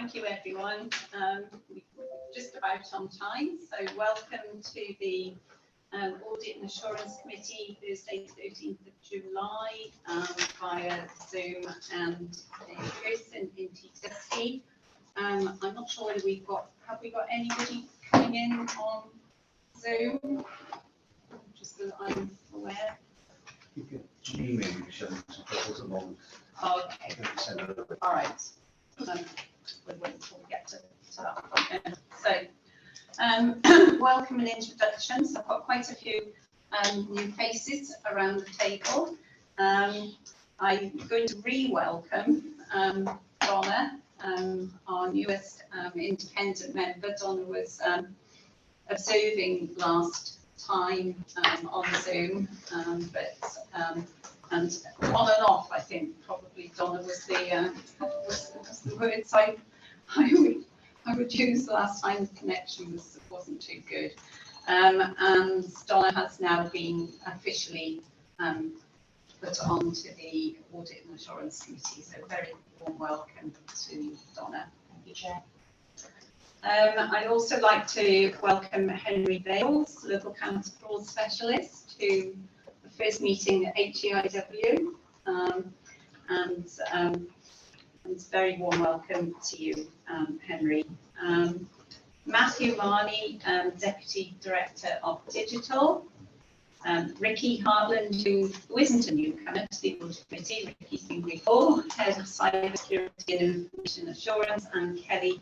thank you everyone. We're just about on time, so welcome to the Audit and Assurance Committee, Thursday 13th of July, via Zoom and in person in TWC. I'm not sure whether have we got anybody coming in on Zoom? Just so that I'm aware. You can email me, Michelle, some photos at the moment. Okay. All right. We'll wait until we get to that. So, welcome and introductions. I've got quite a few new faces around the table. I'm going to re-welcome Donna, our newest independent member. Donna was observing last time on Zoom, and on and off, I think probably Donna was the words I would use the last time. The connection wasn't too good, and Donna has now been officially put onto the Audit and Assurance Committee. So very warm welcome to Donna. Thank you, Chair. I'd also like to welcome Henry Bales, Local County Fraud Specialist, to the first meeting at HEIW, and very warm welcome to you, Henry. Matthew Marney, Deputy Director of Digital. Ricky Hartland, who isn't a newcomer to the Audit Committee, Ricky's been before, Head of Cyber Security and Information Assurance, and Kelly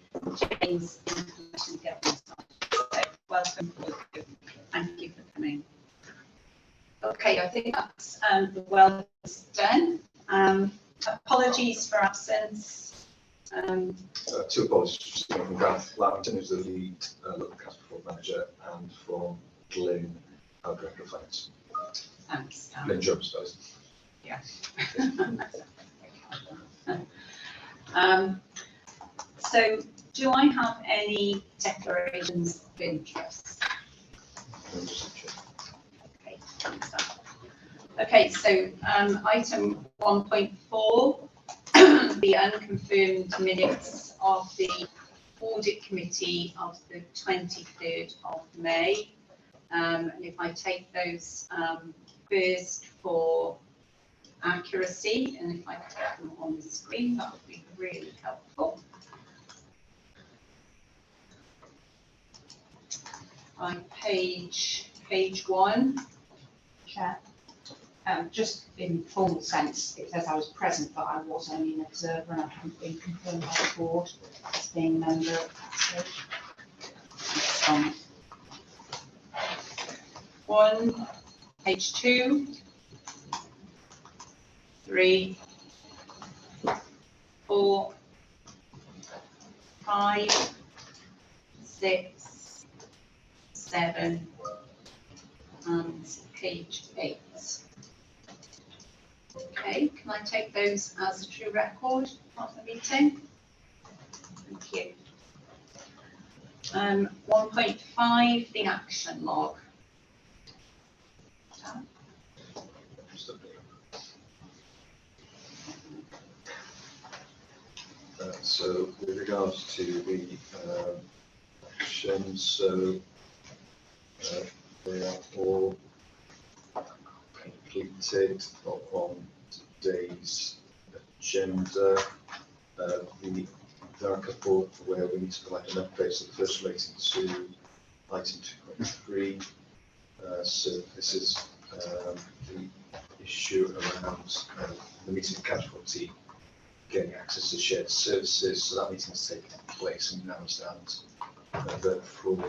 James, Information Governance. So welcome. Thank you for coming. Okay, I think that's the well done. Apologies for absence. Two apologies from Gareth Lavington, who's the lead local council fraud manager, and from Glyn, our director of finance. Thanks. Glyn Jones, guys. Yeah. So, do I have any declarations of interest? Okay, thanks. Okay, so item 1.4, the unconfirmed minutes of the Audit Committee of the 23rd of May. And if I take those first for accuracy, and if I could get them on the screen, that would be really helpful. On page 1. Chair. Just in formal sense, it says I was present, but I was only an observer and I haven't been confirmed by the board as being a member at that stage. 1, page 2, 3, 4, 5, 6, 7, and page 8. Okay, can I take those as a true record of the meeting? Thank you. 1.5, the action log. So with regards to the actions, so they are all completed on today's agenda. There are a couple where we need to provide an update. So the first relating to item 2.3. So this is the issue around the meeting of council committee getting access to shared services. So that meeting has taken place and now stands the fraud to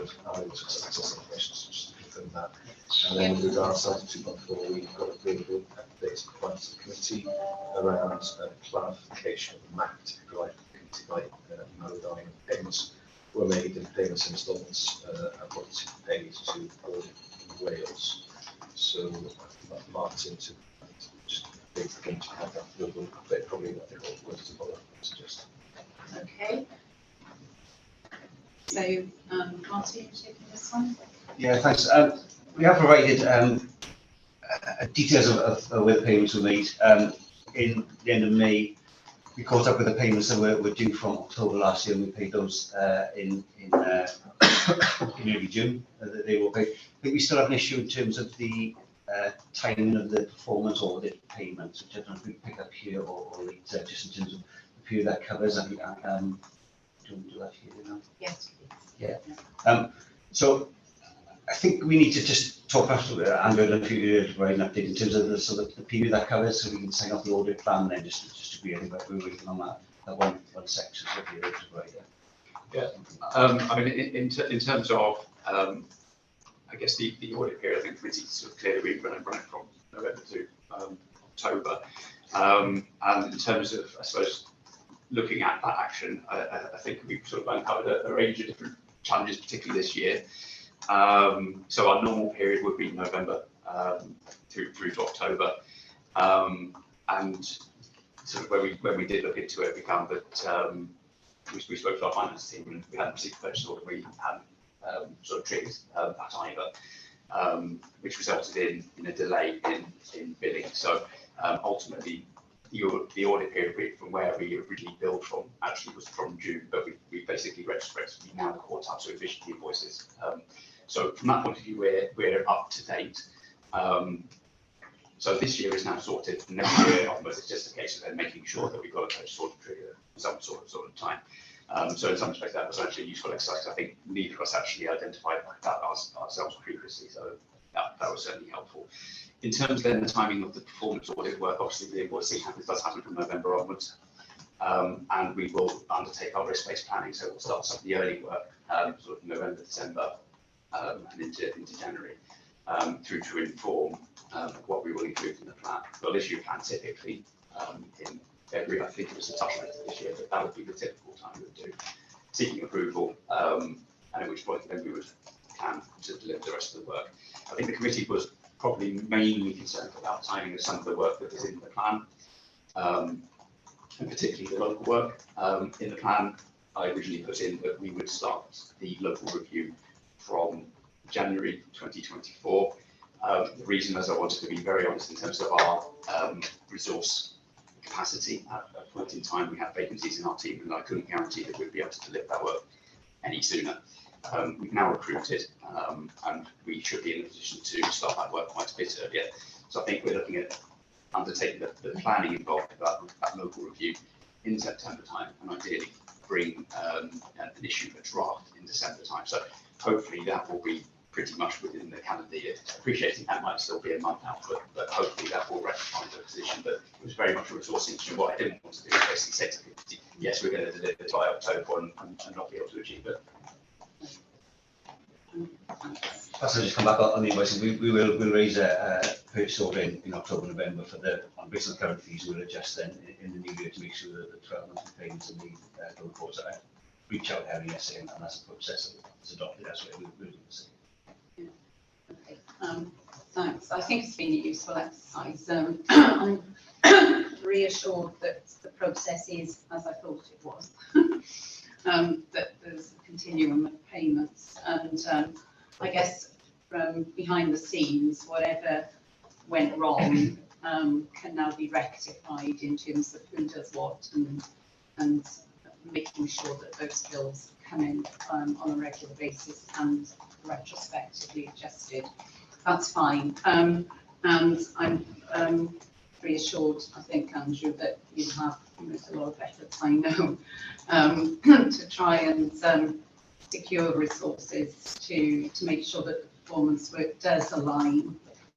access information, so just to confirm that. And then with regards to item 2.4, we've got a available update provided to the committee around clarification of the map to provide the committee by Modine payments were made in payments instalments and what to be paid to Audit in Wales. So Martin to just begin to have that global update, probably what they call words to follow, I suggest. Okay. So, Martin, taking this one? Yeah, thanks. We have provided details of where the payments were made. In the end of May, we caught up with the payments that were due from October last year, and we paid those in early June. That they were paid. I think we still have an issue in terms of the timing of the performance audit payments, which I don't know if we pick up here or later, just in terms of the period that covers. I think, do you want to do that here now? Yes, Yeah. So I think we need to just talk about Andrew and a few provide an update in terms of the period that covers, so we can sign off the audit plan then just to be able to we're working on that one section of the audit provider. Yeah. I mean, in terms of I guess the audit period, I think committee sort of clearly we run it from November to October, and in terms of I suppose looking at that action, I think we've sort of uncovered a range of different challenges, particularly this year. So our normal period would be November through to October, and sort of when we did look into it, we found that we spoke to our finance team and we hadn't received the purchase order. We hadn't sort of triggered that either, which resulted in a delay in billing. So ultimately, the audit period from where we originally billed from actually was from June, but we basically retrospectively now caught up, so we've issued the invoices. So from that point of view, we're up to date. So this year is now sorted. Next year onwards, it's just a case of then making sure that we've got a purchase order trigger some sort of time. So in some respects, that was actually a useful exercise. I think neither of us actually identified that ourselves previously, so that was certainly helpful. In terms of then the timing of the performance audit work, obviously the invoicing does happen from November onwards, and we will undertake our risk-based planning. So we'll start some of the early work, sort of November, December, and into January, through to inform what we will include in the plan. We'll issue a plan typically in February. I think it was a touch later this year, but that would be the typical time we would do, seeking approval, and at which point then we would plan to deliver the rest of the work. I think the committee was probably mainly concerned about timing of some of the work that was in the plan, and particularly the local work. In the plan, I originally put in that we would start the local review from January 2024. The reason is I wanted to be very honest in terms of our resource capacity. At a point in time, we had vacancies in our team, and I couldn't guarantee that we'd be able to deliver that work any sooner. We've now recruited, and we should be in a position to start that work quite a bit earlier. So I think we're looking at undertaking the planning involved with that local review in September time, and ideally bring an issue, a draft in December time. So hopefully that will be pretty much within the calendar year. Appreciating that might still be a month out, but hopefully that will rectify the position. But it was very much a resourcing issue. What I didn't want to do is basically say to the committee, yes, we're going to deliver by October and not be able to achieve it. So just come back on the invoicing. We'll raise a purchase order in October, November for based on the current fees. We'll adjust then in the new year to make sure that the 12 monthly payments are made going forward. So I reach out there, yes, and that's a process that's adopted. That's what we'll do the same. Okay. Thanks. I think it's been a useful exercise. I'm reassured that the process is as I thought it was. That there's a continuum of payments, and I guess from behind the scenes, whatever went wrong can now be rectified in terms of who does what, and making sure that those bills come in on a regular basis and retrospectively adjusted. That's fine, and I'm reassured, I think, Andrew, that you have a lot of efforts, I know, to try and secure resources to make sure that the performance work does align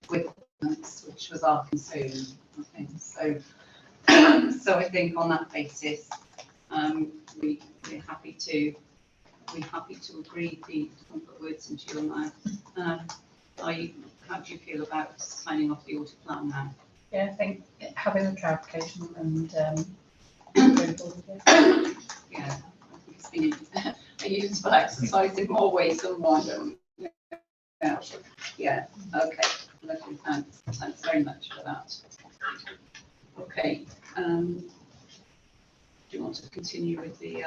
with performance, which was our concern, I think. So I think on that basis, we're happy to agree to put words into your mouth. How do you feel about signing off the audit plan now? Yeah, I think having a clarification and going forward, Yeah, I think it's been a useful exercise in more ways than one. Yeah, okay, lovely, thanks very much for that. Okay, do you want to continue with the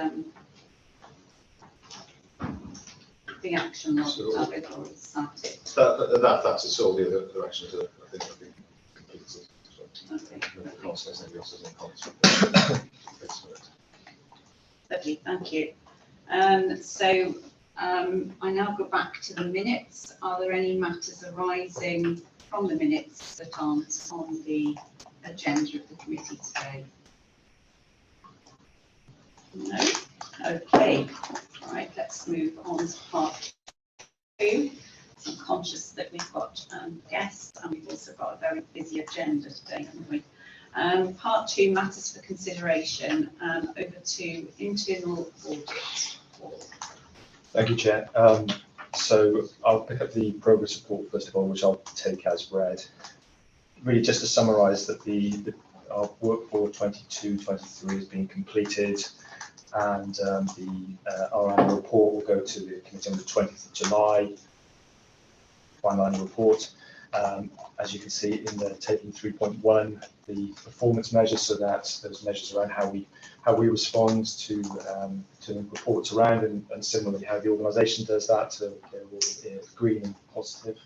action of David, or is that it? That's it. All the other actions are, I think, completed. Okay. Maybe else has any comments. updates for it. Lovely, thank you. I now go back to the minutes. Are there any matters arising from the minutes that aren't on the agenda of the committee today? No? Okay. All right, let's move on to part 2. So I'm conscious that we've got guests and we've also got a very busy agenda today, haven't we? Part 2, matters for consideration. Over to internal audit. Thank you, Chair. So I'll pick up the progress report first of all, which I'll take as read. Really just to summarise that our work for 22-23 has been completed, and our annual report will go to the committee on the 20th of July, final annual report. As you can see in the table 3.1, the performance measures, so that's those measures around how we respond to reports around, and similarly how the organisation does that, so green and positive.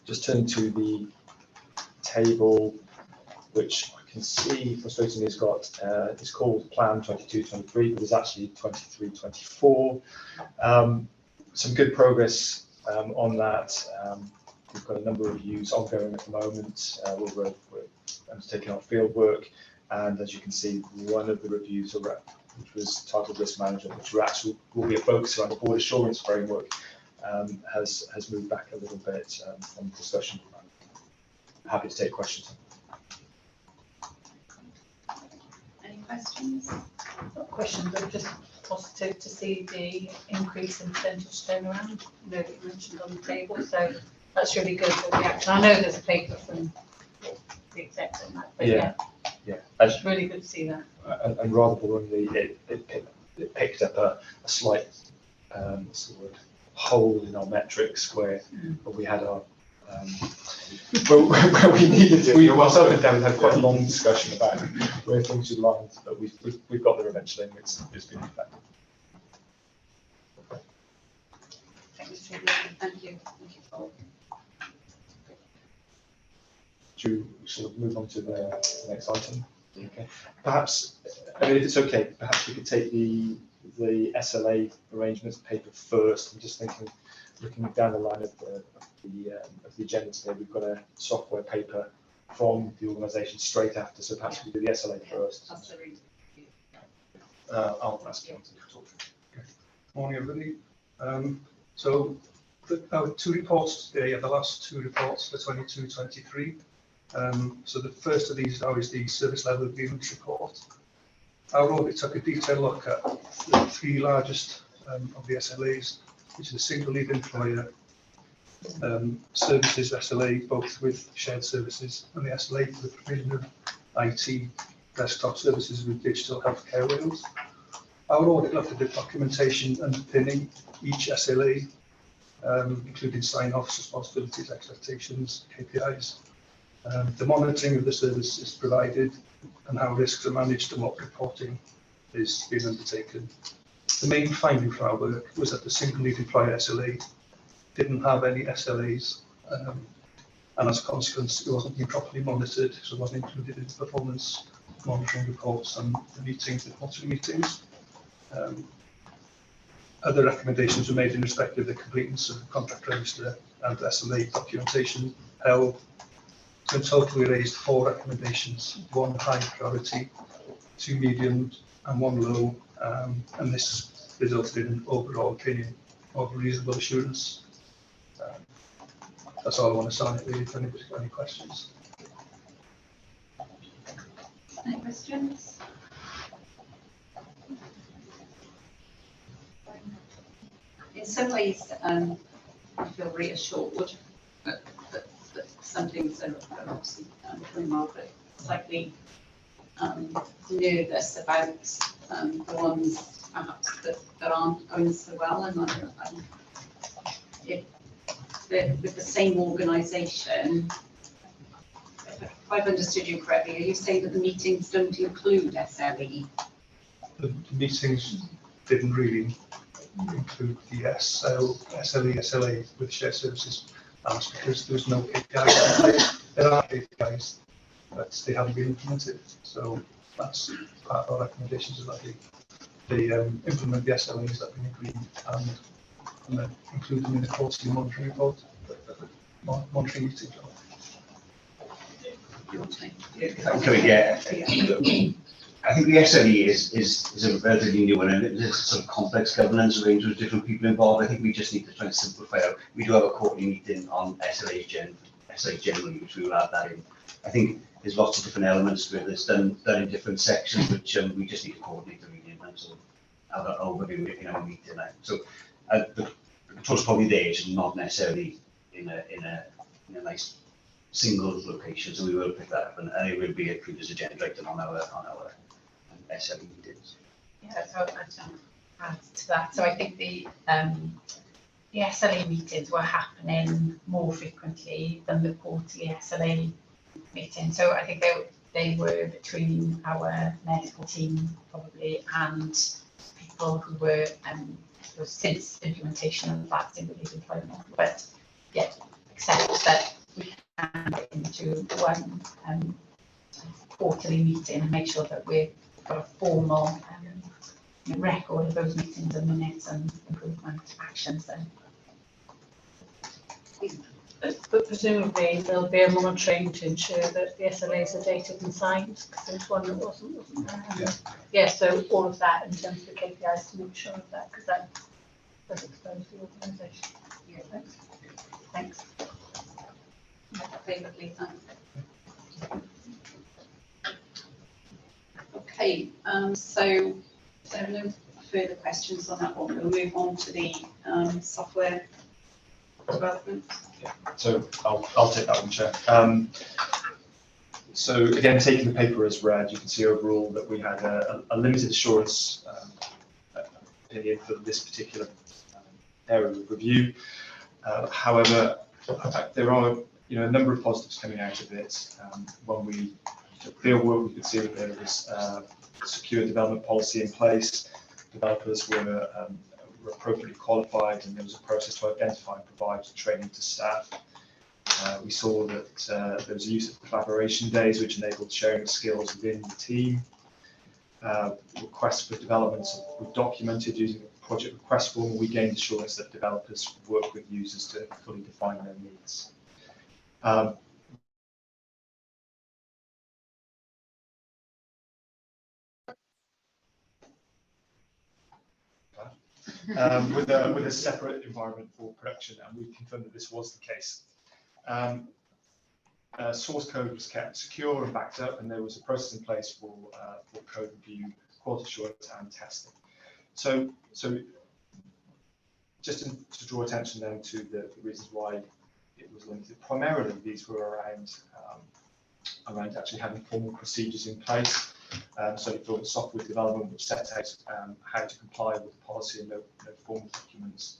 Just turn to the table, which I can see frustratingly has got it's called Plan 22-23, but there's actually 23-24. Some good progress on that. We've got a number of reviews ongoing at the moment. We're undertaking our field work, and as you can see, one of the reviews, which was titled Risk Management, which will be a focus around the board assurance framework, has moved back a little bit from discussion. I'm happy to take questions. Any questions? Not questions, but just positive to see the increase in percentage turnaround, that you mentioned on the table, so that's really good for the action. I know there's a paper from the execs on that, but yeah, it's really good to see that. And rather boringly, it picked up a slight sort of hole in our metrics where we had our where we needed to. Myself and Dan had quite a long discussion about where things should land, but we've got there eventually, and it's been effective. Thank you, Paul. Do you sort of move on to the next item? Okay. Perhaps, I mean, if it's okay, perhaps we could take the SLA arrangements paper first. I'm just thinking, looking down the line of the agenda today, we've got a software paper from the organisation straight after, so perhaps we do the SLA first. Absolutely. I'll ask you to talk. Morning, everybody. So our 2 reports today are the last 2 reports for 22-23. So the first of these now is the service level agreement report. Our audit took a detailed look at the 3 largest of the SLAs, which is a single lead employer, services SLA, both with shared services, and the SLA for the provision of IT desktop services with Digital Healthcare Wales. Our audit looked at the documentation underpinning each SLA, including sign-offs, responsibilities, expectations, KPIs, the monitoring of the services provided, and how risks are managed and what reporting is being undertaken. The main finding for our work was that the single lead employer SLA didn't have any SLAs, and as a consequence, it wasn't being properly monitored, so it wasn't included in the performance monitoring reports and the meetings, the quarterly meetings. Other recommendations were made in respect of the completeness of the contract register and SLA documentation held. So in total, we raised 4 recommendations, 1 high priority, 2 medium, and 1 low, and this resulted in an overall opinion of reasonable assurance. That's all I want to say on it, really, if anybody's got any questions. Any questions? In some ways, I feel reassured that some things are obviously going well, but slightly nervous about the ones perhaps that aren't going so well. And with the same organisation, if I've understood you correctly, are you saying that the meetings don't include SLE? The meetings didn't really include the SLA with shared services. That's because there's no KPIs. There are KPIs, but they haven't been implemented. So That's part of our recommendations, is that they implement the SLAs that have been agreed and then include them in the quality monitoring report, monitoring meeting. Yeah. I think the SLE is a relatively new one, and it's a sort of complex governance arrangement with different people involved. I think we just need to try and simplify it. We do have a quarterly meeting on SLA generally, which we will add that in. I think there's lots of different elements to it that's done in different sections, which we just need to coordinate the meeting and sort of have an overview in our meeting. So the control's probably there, it's not necessarily in a nice single location, so we will pick that up, and it will be a previous agenda item on our SLE meetings. Yeah, so I'd add to that. So I think the SLA meetings were happening more frequently than the quarterly SLA meeting. So I think they were between our medical team probably and people who were since implementation of that single leave employment model. But yeah, except that we can get into one quarterly meeting and make sure that we've got a formal record of those meetings and minutes and improvement actions then. But presumably there'll be a monitoring to ensure that the SLAs are dated and signed, because there's one that wasn't there. Yeah, so all of that in terms of the KPIs to make sure of that, because that does expose the organisation. Yeah, thanks. Favourably, okay, so there are no further questions on that one. We'll move on to the software development. Yeah, so I'll take that one, Chair. So again, taking the paper as read, you can see overall that we had a limited assurance opinion for this particular area of review. However, there are a number of positives coming out of it. When we took field work, we could see that there was a secure development policy in place. Developers were appropriately qualified, and there was a process to identify and provide training to staff. We saw that there was a use of collaboration days, which enabled sharing of skills within the team. Requests for developments were documented using a project request form, and we gained assurance that developers work with users to fully define their needs. With a separate environment for production, and we confirmed that this was the case. Source code was kept secure and backed up, and there was a process in place for code review, quality assurance, and testing. So just to draw attention then to the reasons why it was limited. Primarily, these were around actually having formal procedures in place. So for the software development, which set out how to comply with the policy, and no formal documents,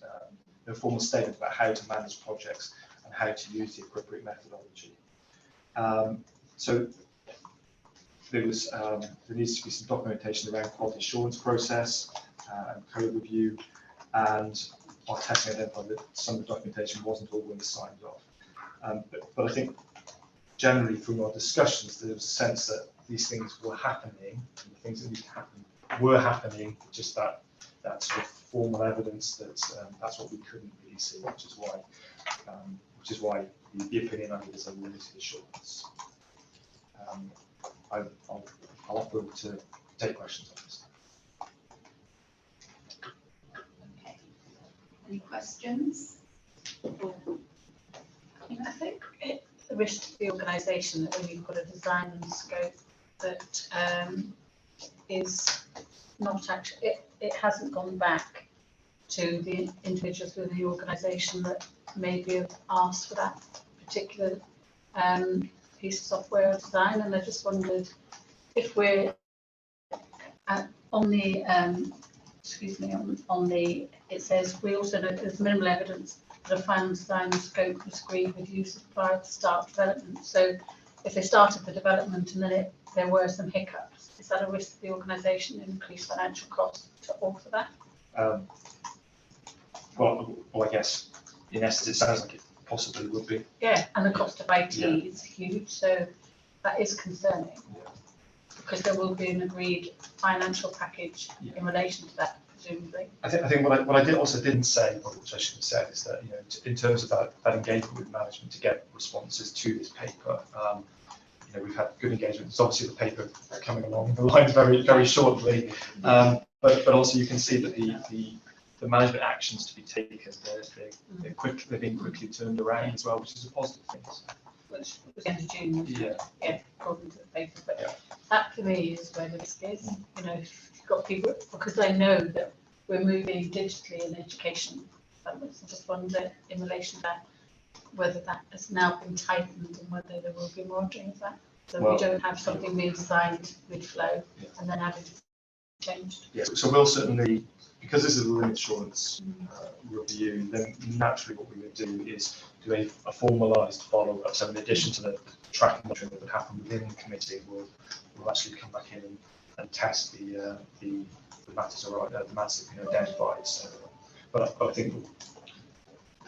no formal statement about how to manage projects and how to use the appropriate methodology. So there needs to be some documentation around quality assurance process and code review, and our testing identified that some of the documentation wasn't always signed off. But I think generally from our discussions, there was a sense that these things were happening, and the things that need to happen were happening, just that sort of formal evidence that that's what we couldn't really see, which is why the opinion I think is a limited assurance. I'll offer to take questions on this. Okay. Any questions? I think the risk to the organisation that when you've got a design and scope that is not actually, it hasn't gone back to the individuals within the organisation that maybe have asked for that particular piece of software or design. And I just wondered if we're on the it says we also know there's minimal evidence that a final design and scope was agreed with users prior to start development. So if they started the development and then there were some hiccups, is that a risk to the organisation, increased financial costs to alter that? Well, I guess in essence it sounds like it possibly would be. Yeah, and the cost of IT is huge, so that is concerning. because there will be an agreed financial package in relation to that, presumably. I think what I didn't say, which I should have said, is that, you know, in terms of that engagement with management to get responses to this paper, you know, we've had good engagement. It's obviously the paper coming along the lines very shortly, but also you can see that the management actions to be taken, they're being quickly turned around as well, which is a positive thing. Which was the end of June, wasn't it? Yeah. According to the paper, but Yeah. that to me is where the risk is, you know, if you've got people, because I know that we're moving digitally in education. I just wonder in relation to that, whether that has now been tightened and whether there will be more of that. So we don't have something being designed with flow and then having to change. Yeah, so we'll certainly, because this is a limit assurance review, then naturally what we would do is do a formalised follow-up. So in addition to the tracking monitoring that would happen within the committee, we'll actually come back in and test the matters the matters that have been identified. So, but I think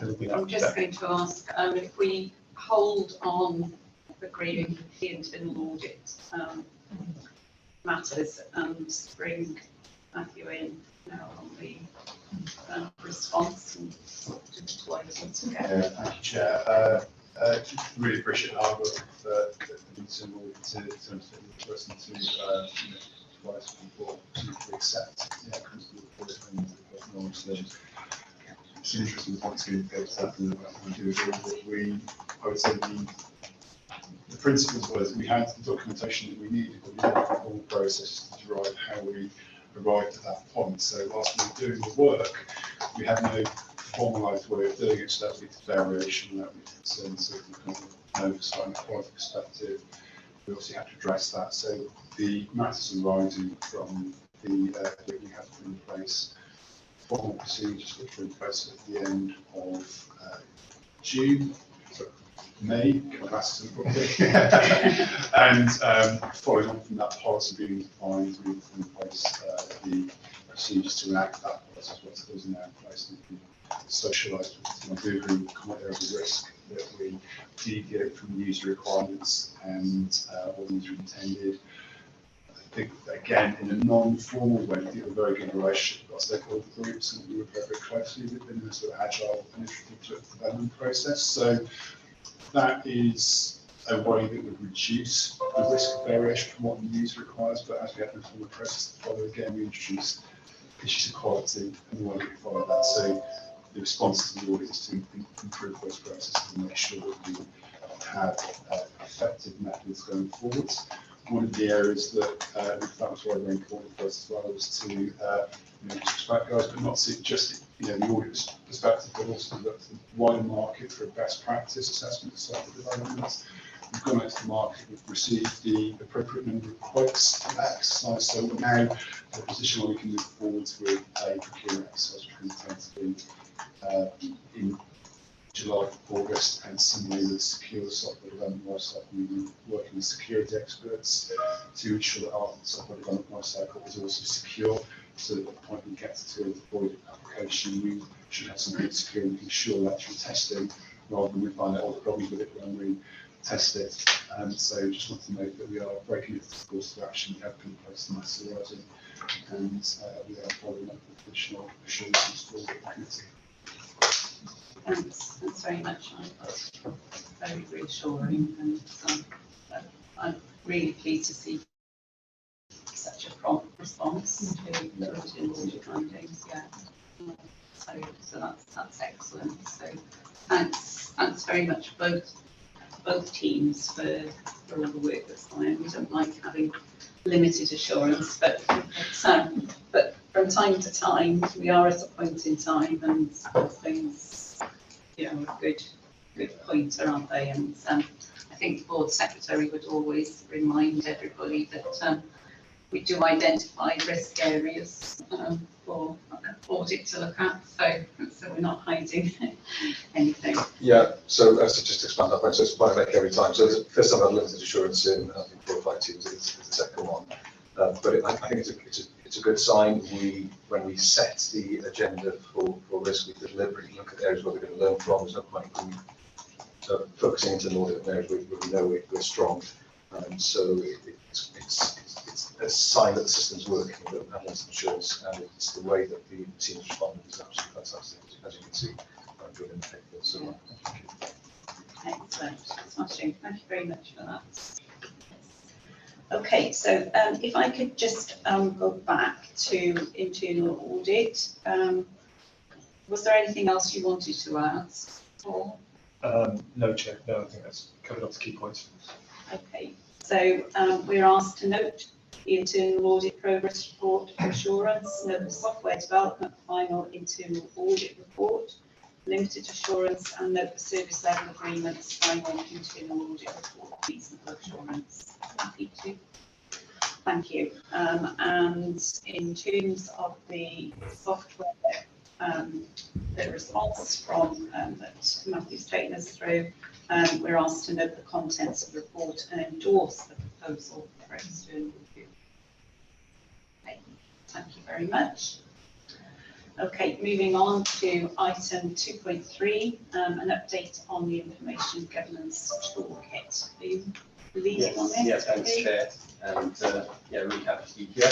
it'll be. I'm just going to ask if we hold on agreeing the internal audit matters and bring Matthew in now on the response and digital items together. Thank you, Chair. Really appreciate the hard work that the internal audit to understand the person to advise people to accept the outcomes of the report and the knowledge. So it's an interesting point to go to that, and I do agree that I would say the principles was we had the documentation that we needed, but we didn't have the whole process to derive how we arrived at that point. So whilst we were doing the work, we had no formalised way of doing it, so that would be variation, that would be concern, so from an oversight and quality perspective, we obviously had to address that. So the matters arising from the that we have put in place, formal procedures which were in place at the end of June, so May, get my glasses on properly, and following on from that policy being defined, we put in place the procedures to enact that policy as well. So those are now in place and can socialise with them. I do agree with the comment there of the risk that we deviate from the user requirements and what the user intended. I think, again, in a non-formal way, we have a very good relationship with our stakeholder groups and we work very, very closely with them in a sort of agile and iterative development process. So that is a way that would reduce the risk of variation from what the user requires, but as we have a formal process to follow, again, we introduce issues of quality and the way that we follow that. So the response to the audit is to improve those processes and make sure that we have effective methods going forward. One of the areas that we found was very important for us as well was to respect guys, but not see just the audit perspective, but also look at the wider market for best practice assessment of software development. We've gone out to the market, we've received the appropriate number of quotes for that exercise, so we're now in a position where we can move forward with a procurement exercise, which we intend to do in July, August, and similarly with secure software development lifecycle, we've been working with security experts to ensure that our software development lifecycle is also secure, so that at the point we get to a deployed application, we should have some good security, we can ensure that through testing, rather than we find out all the problems with it when we test it. So just want to note that we are very committed to the course of action we have put in place in this horizon, and we are following up with additional assurances for the committee. Thanks very much. That's very reassuring, and I'm really pleased to see such a prompt response to the original audit findings. Yeah, so that's excellent. So thanks very much both teams for all the work that's gone in. We don't like having limited assurance, but from time to time we are at a point in time, and things, a good pointer, aren't they? And I think the board secretary would always remind everybody that we do identify risk areas for audit to look at, so we're not hiding anything. Yeah, so just to expand that point, so it's quite like every time. So the first time I had limited assurance in, I think 4 or 5 teams is the second one. But I think it's a good sign. When we set the agenda for risk, we deliberately look at areas where we're going to learn from. There's no point in focusing into an audit in areas where we know we're strong. So it's a sign that the system's working, that panels insurance, and it's the way that the team's responded is absolutely fantastic, as you can see. I'm doing in the paper, so. Excellent, smashing. Thank you very much for that. Okay, so if I could just go back to internal audit. Was there anything else you wanted to add, Paul? No, Chair, no, I think that's covered off the key points. Okay, so we're asked to note the internal audit progress report for assurance, note the software development final internal audit report, limited assurance, and note the service level agreements final internal audit report, reasonable assurance. Happy to. Thank you. And in terms of the software, the response from that Matthew's taken us through, we're asked to note the contents of the report and endorse the proposal for external review. Okay, thank you very much. Okay, moving on to item 2.3, an update on the information governance toolkit. Are you leading on this? Yes, thanks, Vicky? Chair, and yeah, really happy to be here.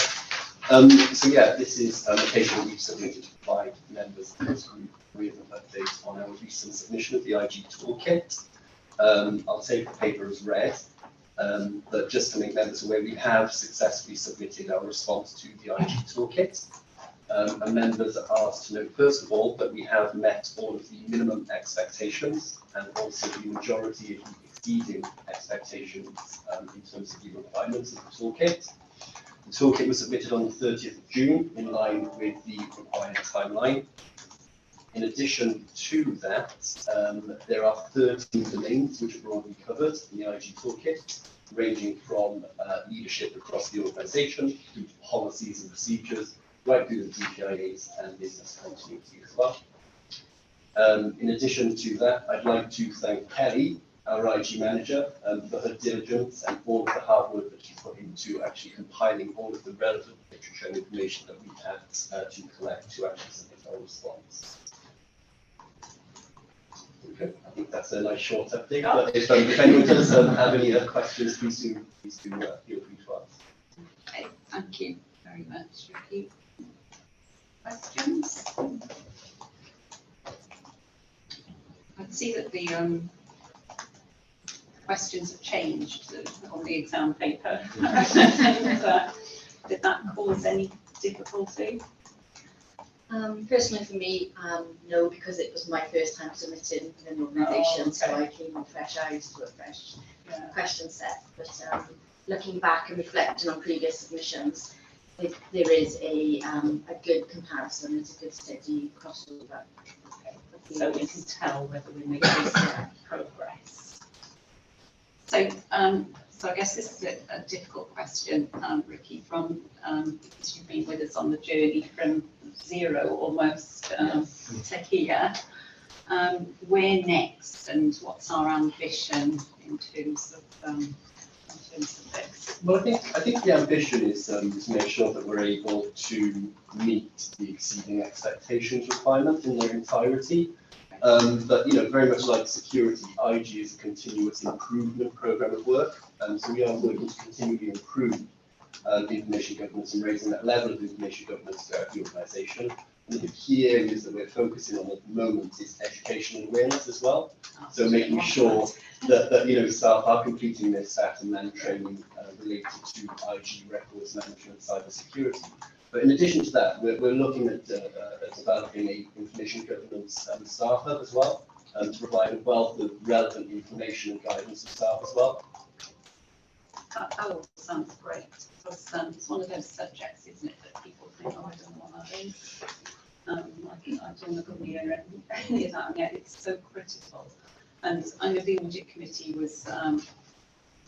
So yeah, this is a paper we've submitted to provide members of this group with an update on our recent submission of the IG toolkit. I'll take the paper as read, but just to make members aware, we have successfully submitted our response to the IG toolkit. And members are asked to note, first of all, that we have met all of the minimum expectations and also the majority of the exceeding expectations in terms of the requirements of the toolkit. The toolkit was submitted on the 30th of June in line with the required timeline. In addition to that, there are 13 domains which are broadly covered in the IG toolkit, ranging from leadership across the organisation through to policies and procedures, right through the DPIAs and business continuity as well. In addition to that, I'd like to thank Kelly, our IG manager, for her diligence and all of the hard work that she put into actually compiling all of the relevant literature and information that we've had to collect to actually submit our response. Okay, I think that's a nice short update, but if anyone does have any other questions, please do feel free to ask. Okay, thank you very much, Ricky. Questions? I can see that the questions have changed on the exam paper. Did that cause any difficulty? Personally for me, no, because it was my first time submitting an organisation, so I came on fresh eyes to a fresh question set. But looking back and reflecting on previous submissions, there is a good comparison, it's a good steady crossover. Okay. So we can tell whether we make progress. So, so I guess this is a difficult question, Ricky, from because you've been with us on the journey from zero almost to here. Where next, and what's our ambition in terms of this? Well, I think the ambition is to make sure that we're able to meet the exceeding expectations requirement in their entirety. But very much like security, IG is a continuous improvement program of work, so we are working to continually improve the information governance and raising that level of information governance throughout the organisation. And the key areas that we're focusing on at the moment is education and awareness as well. So making sure that staff are completing their staff and man training related to IG records management, cyber security. But in addition to that, we're looking at developing a information governance staff hub as well, to provide a wealth of relevant information and guidance to staff as well. That all sounds great. Because it's one of those subjects, isn't it, that people think, oh, I don't know what that is. I don't want to go near any of that, and yet it's so critical. And I know the audit committee was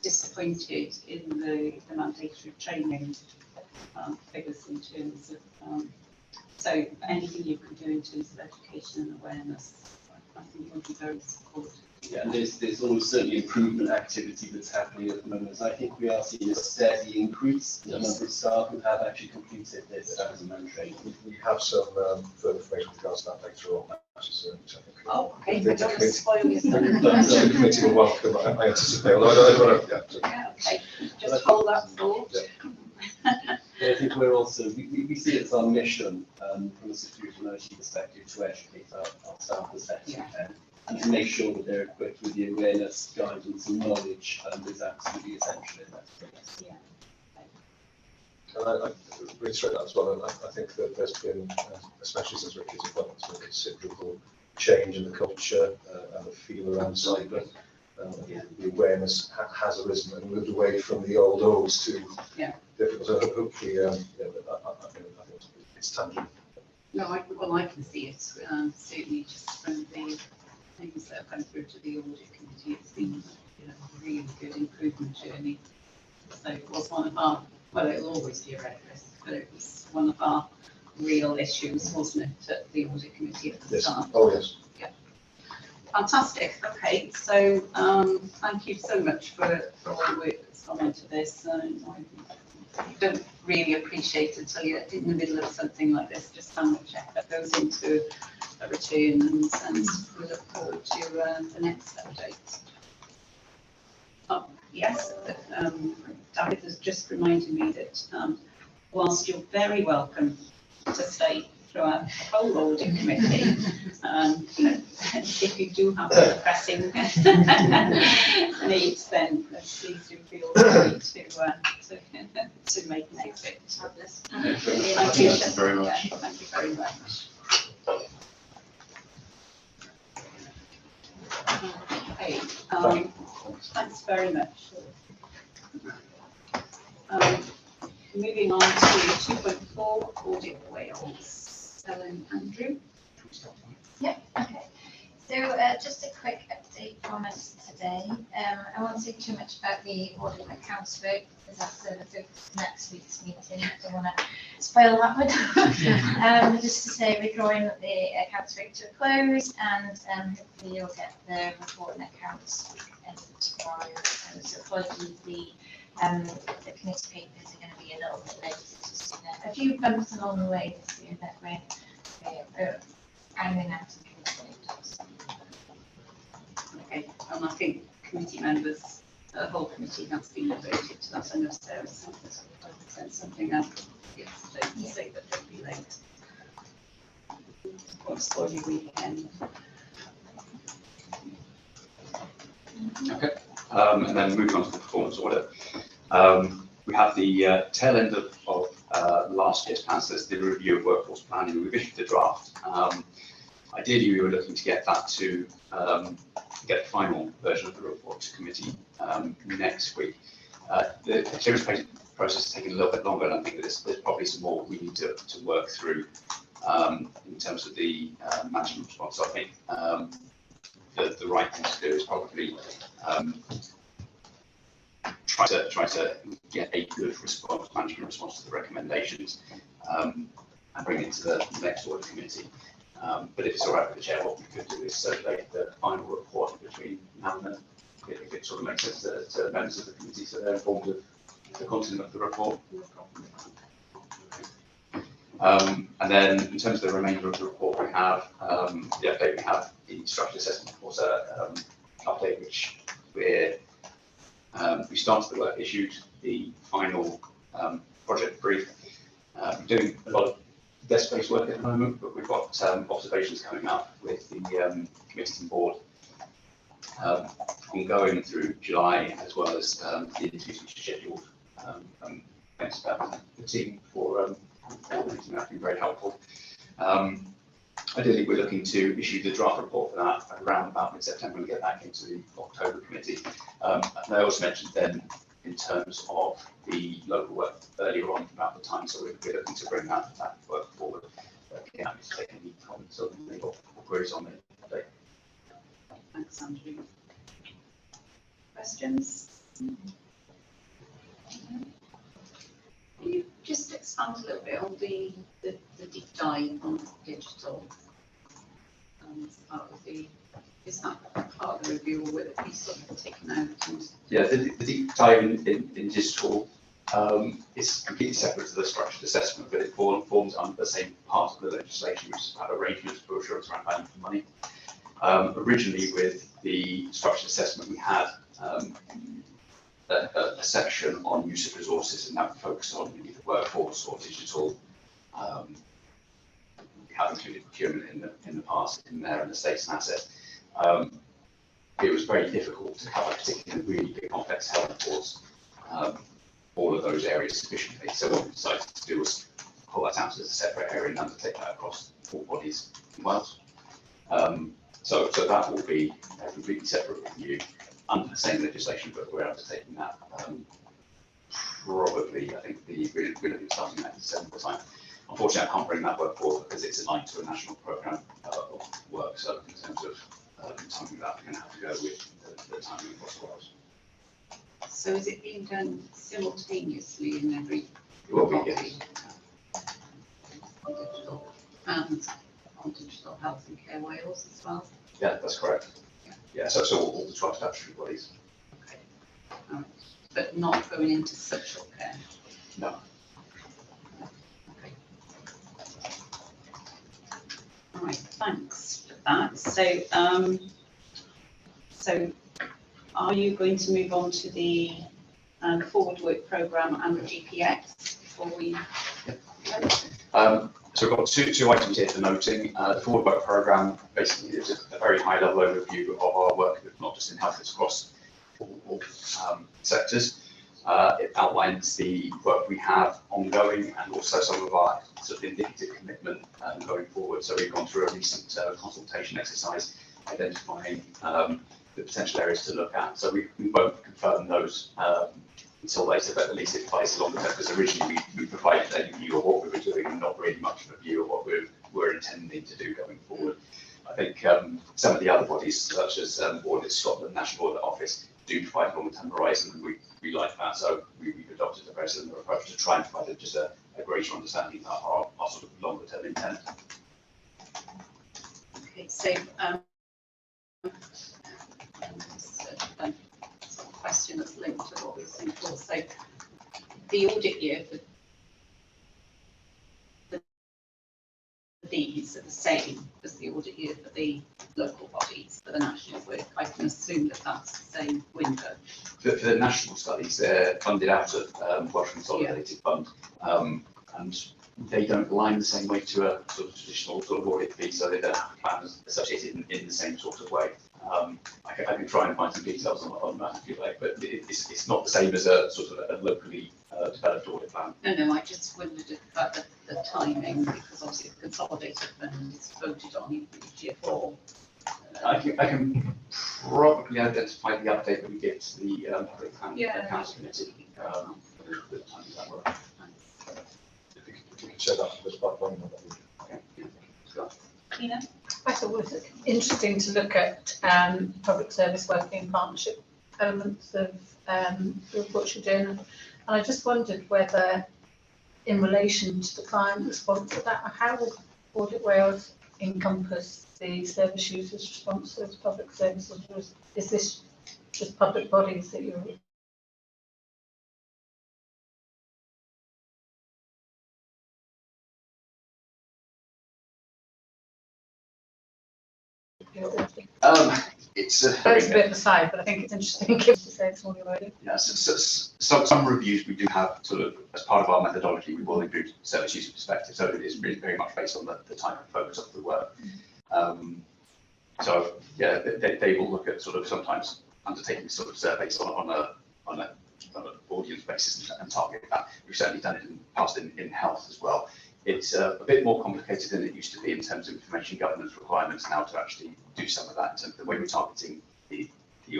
disappointed in the mandatory training figures in terms of, so anything you can do in terms of education and awareness, I think would be very supportive. Yeah, and there's almost certainly improvement activity that's happening at the moment. I think we are seeing a steady increase in the number of staff who have actually completed their staff and man training. We have some further information with regards to that later on. Which I think, Oh, okay. the I don't want to committee- spoil your the committee will welcome, I anticipate. Although I don't want to, Yeah, okay. Just hold that thought. I think we're also, we see it as our mission from a security and IT perspective to educate our staff as best we can and to make sure that they're equipped with the awareness, guidance and knowledge is absolutely essential in that space. And I reiterate that as well, and I think that there's been, especially since Richard's appointment, a considerable change in the culture and the feel around cyber. The awareness has arisen and moved away from the old odes to different. So hopefully, I think it's tangible. No, I can see it, certainly just from the things that have come through to the audit committee. It's been, a really good improvement journey. So it was one of our, well, it'll always be a red list, but it was one of our real issues, wasn't it, at the audit committee at the start? Oh, yes. Yeah. Fantastic. Okay, so thank you so much for all the work that's gone into this. I don't really appreciate until you're in the middle of something like this, just how much effort goes into a return, and we look forward to the next update. Oh, yes, David has just reminded me that whilst you're very welcome to stay throughout the whole audit committee, if you do have any pressing needs, then please do feel free to make an exit. Thank you very much. Thank you very much. Okay, thanks very much. Moving on to 2.4 Audit Wales. Ellen, Andrew. Yep, okay. So just a quick update from us today. I won't say too much about the audit and accounts work because that's the focus of next week's meeting. I don't want to spoil that one. Just to say we're drawing the accounts work to a close, and hopefully you'll get the report and accounts tomorrow. So apologies, the committee papers are going to be a little bit late. Just a few bumps along the way this year that we're ironing out. Okay, and I think committee members, the whole committee has been voted to that. I know Sarah sent something out yesterday to say that they'd be late. Won't spoil your weekend. Okay, and then moving on to the performance audit. We have the tail end of last year's plans. There's the review of workforce planning. We've issued the draft. Ideally, we were looking to get that to get the final version of the report to committee next week. The clearance process is taking a little bit longer, and I think there's probably some more we need to work through in terms of the management response. So I think the right thing to do is probably try to get a good response, management response to the recommendations, and bring it to the next audit committee. But if it's all right with the chair, what we could do is circulate the final report between now and then, if it sort of makes sense to members of the committee, so they're informed of the content of the report. And then in terms of the remainder of the report, we have the update. We have the structured assessment report update, which we started the work, issued the final project brief. We're doing a lot of desk-based work at the moment, but we've got observations coming up with the committees and board ongoing through July, as well as the interviews which are scheduled. Thanks to the team for that's been very helpful. Ideally, we're looking to issue the draft report for that around about mid-September and get that into the October committee. And I also mentioned then, in terms of the local work earlier on about the time, so we're looking to bring that work forward. Again, I'm just taking any comments or queries on it today. Thanks, Andrew. Questions? Can you just expand a little bit on the deep dive on digital? As part of the, is that part of the review, or will it be sort of taken out? Yeah, the deep dive in digital is completely separate to the structured assessment, but it forms under the same part of the legislation, which is about arrangements for assurance around value for money. Originally, with the structured assessment, we had a section on use of resources, and that would focus on either workforce or digital. We have included procurement in the past in there and estates and assets. It was very difficult to cover, particularly really big complex health reports, all of those areas sufficiently. So what we decided to do was pull that out as a separate area and undertake that across all bodies in Wales. So that will be a completely separate review under the same legislation, but we're undertaking that probably, I think we're looking at starting that in December time. Unfortunately, I can't bring that work forward because it's aligned to a national programme of work. So in terms of timing that, we're going to have to go with the timing across Wales. So is it being done simultaneously in every It will be, body? yes. Digital and on Digital Health and Care Wales as well? Yeah, that's correct. Yeah, so all the 12 statutory bodies. Okay. All right. But not going into social care? No. Okay. All right, thanks for that. So are you going to move on to the forward work programme and the GPX before we? So we've got two items here for noting. The forward work programme basically is a very high level overview of our work, not just in health, it's across all sectors. It outlines the work we have ongoing and also some of our sort of indicative commitment going forward. So we've gone through a recent consultation exercise identifying the potential areas to look at. So we won't confirm those until later, but at least it applies longer term, because originally we provided a view of what we were doing and not really much of a view of what we're intending to do going forward. I think some of the other bodies, such as Audit Scotland, National Audit Office, do provide a long-term horizon, and we like that. So we've adopted a very similar approach to try and provide just a greater understanding of our sort of longer-term intent. Okay, so question that's linked to what we were saying before. So the audit year for these are the same as the audit year for the local bodies, for the national work. I can assume that that's the same window. For the national studies, they're funded out of Welsh Consolidated Fund, and they don't align the same way to a sort of traditional sort of audit fee, so they don't have plans associated in the same sort of way. I can try and find some details on that if you like, but it's not the same as a sort of a locally developed audit plan. No, I just wondered about the timing, because obviously the consolidated fund is voted on each year for. I can probably identify the update that we get to the public accounts committee. The timing of that work. If you could share that with us back on. Tina? I thought it was interesting to look at public service working in partnership elements of what you're doing. And I just wondered whether, in relation to the client response to that, how would Audit Wales encompass the service users' response to those public services? Or is this just public bodies that you're? It's That's a bit of a side, but I think it's interesting to say it's all already. Yeah, so some reviews we do have sort of as part of our methodology, we will include service user perspective. So it is really very much based on the type of focus of the work. So yeah, they will look at sort of sometimes undertaking sort of surveys on an audience basis and target that. We've certainly done it in the past in health as well. It's a bit more complicated than it used to be in terms of information governance requirements now to actually do some of that in terms of the way we're targeting the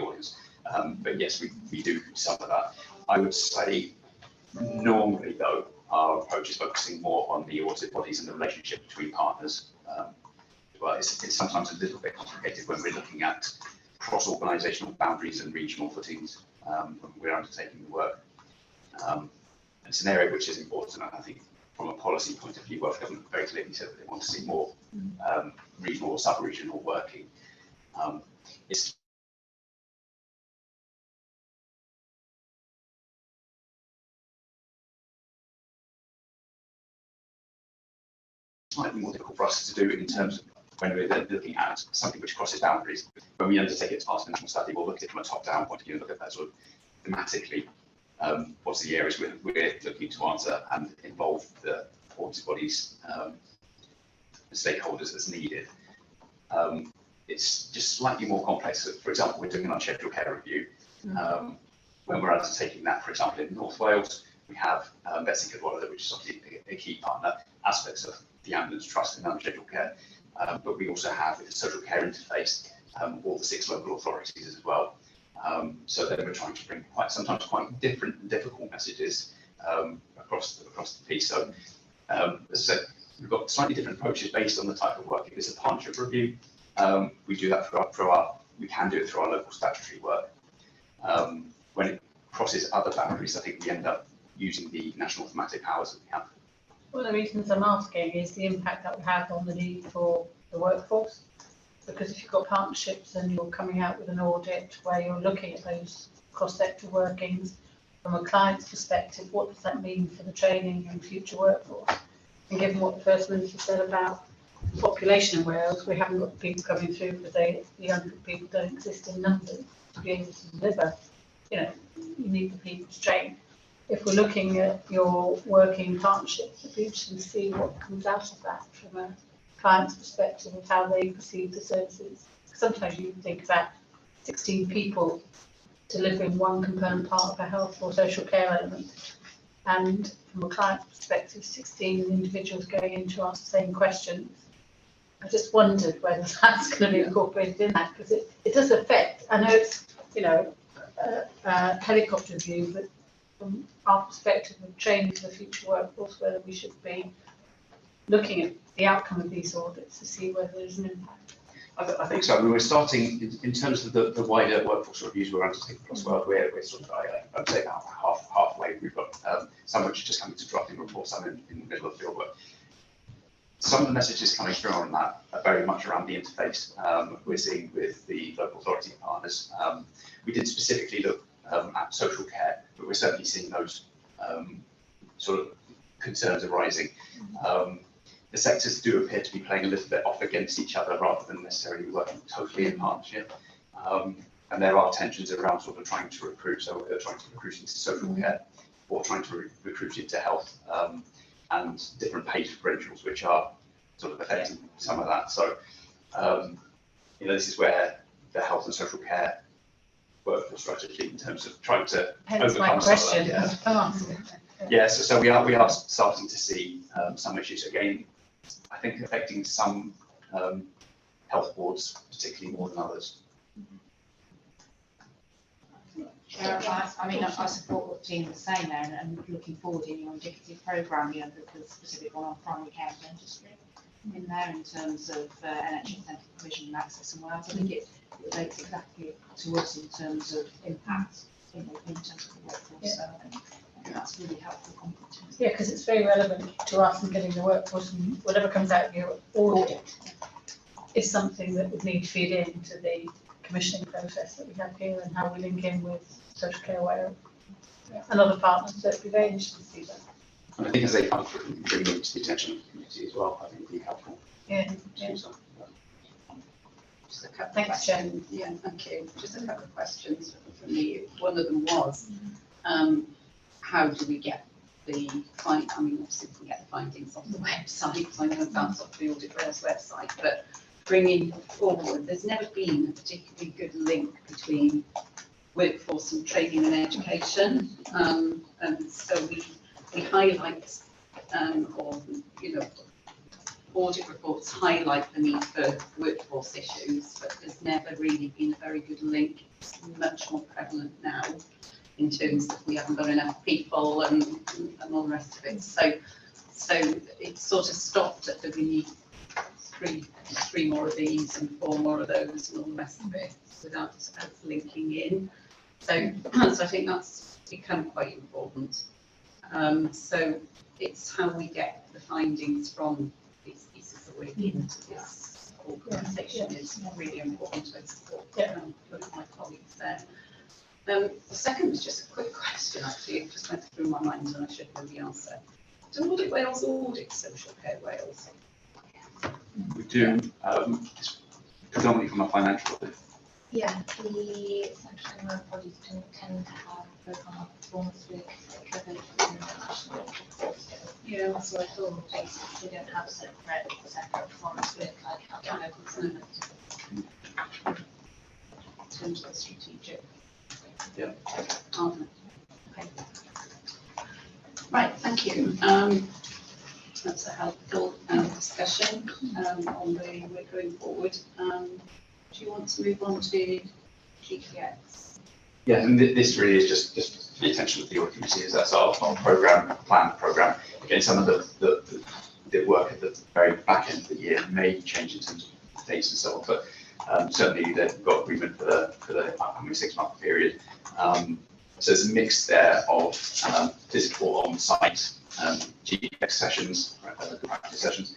audience. But yes, we do some of that. I would say normally though, our approach is focusing more on the audit bodies and the relationship between partners. Well, it's sometimes a little bit complicated when we're looking at cross-organisational boundaries and regional footings when we're undertaking the work. It's an area which is important, and I think from a policy point of view, Welsh Government very clearly said that they want to see more regional or sub-regional working. It's slightly more difficult for us to do in terms of when we're looking at something which crosses boundaries. When we undertake it as part of a national study, we'll look at it from a top-down point of view and look at that sort of thematically, what's the areas we're looking to answer and involve the audit bodies, the stakeholders as needed. It's just slightly more complex. So, for example, we're doing an unscheduled care review. When we're undertaking that, for example, in North Wales, we have Betsy Cadwallader, which is obviously a key partner, aspects of the ambulance trust and unscheduled care. But we also have with the social care interface, all the 6 local authorities as well. So then we're trying to bring sometimes quite different and difficult messages across the piece. So as I said, we've got slightly different approaches based on the type of work. If it's a partnership review, we do that we can do it through our local statutory work. When it crosses other boundaries, I think we end up using the national thematic powers that we have. One of the reasons I'm asking is the impact that would have on the need for the workforce. Because if you've got partnerships and you're coming out with an audit where you're looking at those cross-sector workings from a client's perspective, what does that mean for the training and future workforce? And given what the First Minister said about the population in Wales, we haven't got the people coming through because the young people don't exist in numbers to be able to deliver. You need the people to train. If we're looking at your working partnerships, it'd be interesting to see what comes out of that from a client's perspective of how they perceive the services. Sometimes you think about 16 people delivering one component part of a health or social care element, and from a client's perspective, 16 individuals going in to ask the same questions. I just wondered whether that's going to be incorporated in that, because it does affect, I know it's, a helicopter view, but from our perspective of training for the future workforce, whether we should be looking at the outcome of these audits to see whether there's an impact. I think so. I mean, we're starting in terms of the wider workforce reviews we're undertaking across the world. We're sort of, I'd say about halfway. We've got some which are just coming to drafting reports, some in the middle of field work. Some of the messages coming through on that are very much around the interface we're seeing with the local authority partners. We did specifically look at social care, but we're certainly seeing those sort of concerns arising. The sectors do appear to be playing a little bit off against each other rather than necessarily working totally in partnership. And there are tensions around sort of trying to recruit, so we're trying to recruit into social care or trying to recruit into health, and different pay differentials which are sort of affecting some of that. So, this is where the health and social care workforce strategy in terms of trying to overcome some of that. Yeah, so we are starting to see some issues again. I think affecting some health boards particularly more than others. I support what Jean was saying there, and looking forward in your indicative programme, the specific one on primary care and dentistry in there in terms of NHS dental provision and access and Wales. I think it relates exactly to us in terms of impact in terms of the workforce. Yeah. So I think that's really helpful competence. Yeah, because it's very relevant to us in getting the workforce, and whatever comes out of your audit is something that would need to feed into the commissioning process that we have here and how we link in with Social Care Wales and other partners. So it'd be very interesting to see that. And I think as they come through, bring them to the attention of the community as well, I think would be helpful. Yeah. Just a couple of questions. Yeah, thank you. Just a couple of questions from me. One of them was, how do we get the obviously we can get the findings off the website, so I know that's off the Audit Wales website, but bringing forward, there's never been a particularly good link between workforce and training and education, and so we highlight, audit reports highlight the need for workforce issues, but there's never really been a very good link. It's much more prevalent now in terms of we haven't got enough people and all the rest of it. So it sort of stopped at that we need three more of these and 4 more of those and all the rest of it without us linking in. So I think that's become quite important. So it's how we get the findings from these pieces of work into this organisation is really important. I support my colleagues there. The second was just a quick question, actually. It just went through my mind and I should know the answer. Do Audit Wales audit Social Care Wales? We do, predominantly from a financial Yeah, the central government bodies don't tend to have program of performance work covered within the national report. Yeah, that's what I thought. Places, they don't have separate performance work like our local government. In terms of the strategic. Yeah. Aren't they? Okay. Right, thank you. That's a helpful discussion on the way going forward. Do you want to move on to GPX? Yeah, and this really is just for the attention of the audit committee, is that's our planned program. Again, some of the work at the very back end of the year may change in terms of dates and so on, but certainly they've got agreement for the upcoming 6-month period. So there's a mix there of physical on-site GPX sessions, practice sessions,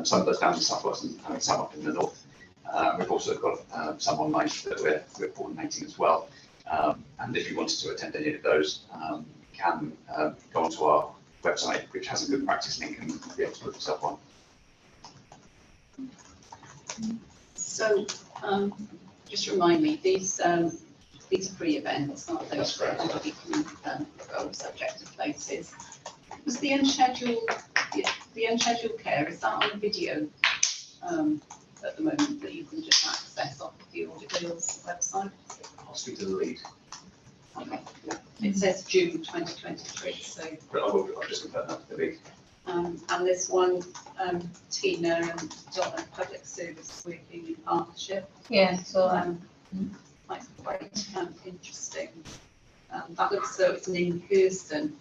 some of those down in the southwest and some up in the north. We've also got some online that we're coordinating as well. And if you wanted to attend any of those, you can go onto our website, which has a good practice link, and be able to put stuff on. So, just remind me, these are free events, aren't they? That's correct. Everybody can go subject to places. Was the unscheduled care, is that on video at the moment that you can just access off the Audit Wales website? I'll speak to the lead. Okay. It says June 2023, so. But I'll just confirm that with the lead. And this one, Tina and Donna Public Service working in partnership. Yeah, so Quite interesting. That looks so it's an in-person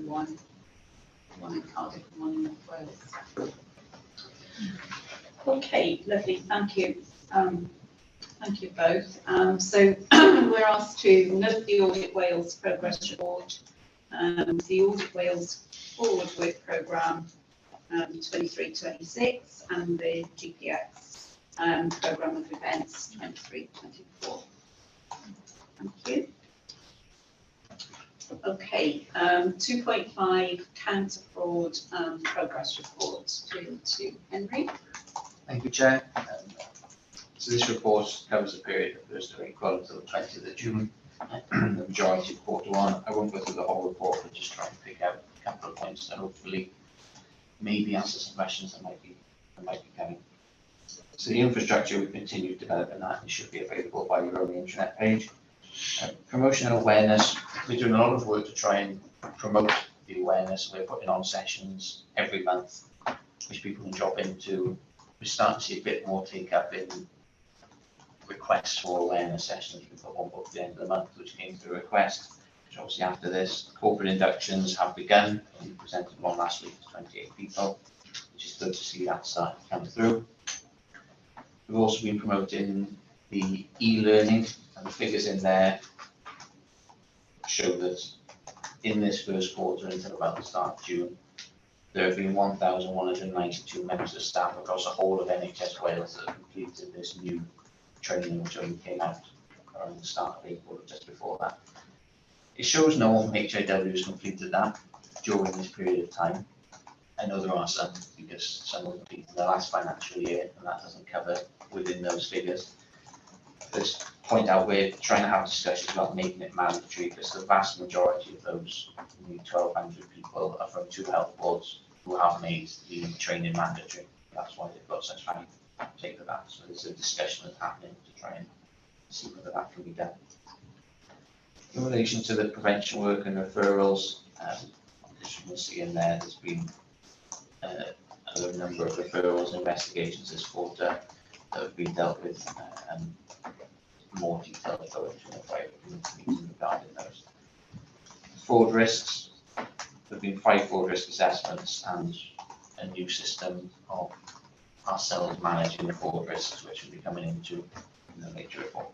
one in Cardiff and one in North Wales. Okay, lovely, thank you. Thank you both. So we're asked to note the Audit Wales progress report, the Audit Wales forward work programme 23-26 and the GPX programme of events 23-24. Thank you. Okay, 2.5 counter fraud progress report to Henry. Thank you, Chair. So this report covers the period of 1st of April until 20th of June, the majority of Q1. I won't go through the whole report, but just try and pick out a couple of points that hopefully maybe answer some questions that might be coming. So the infrastructure, we've continued developing that and should be available by your own intranet page. Promotion and awareness, we're doing a lot of work to try and promote the awareness. We're putting on sessions every month, which people can drop into. We're starting to see a bit more take up in requests for awareness sessions. We put one book at the end of the month, which came through request, which obviously after this, corporate inductions have begun. We presented one last week to 28 people, which is good to see that start to come through. We've also been promoting the e-learning, and the figures in there show that in this first quarter until about the start of June, there have been 1,192 members of staff across the whole of NHS Wales that have completed this new training, which only came out around the start of April or just before that. It shows no one from HIW has completed that during this period of time. I know there are some, because some were completed in the last financial year, and that doesn't cover within those figures. Let's point out we're trying to have discussions about making it mandatory, because the vast majority of those 1,200 people are from 2 health boards who have made the training mandatory. That's why they've got such high uptake of that. So there's a discussion that's happening to try and see whether that can be done. In relation to the prevention work and referrals, as you can see in there, there's been a number of referrals and investigations this quarter that have been dealt with, and more detail to go into in a private meeting regarding those. Fraud risks, there have been 5 fraud risk assessments and a new system of ourselves managing the fraud risks, which will be coming into in the later report.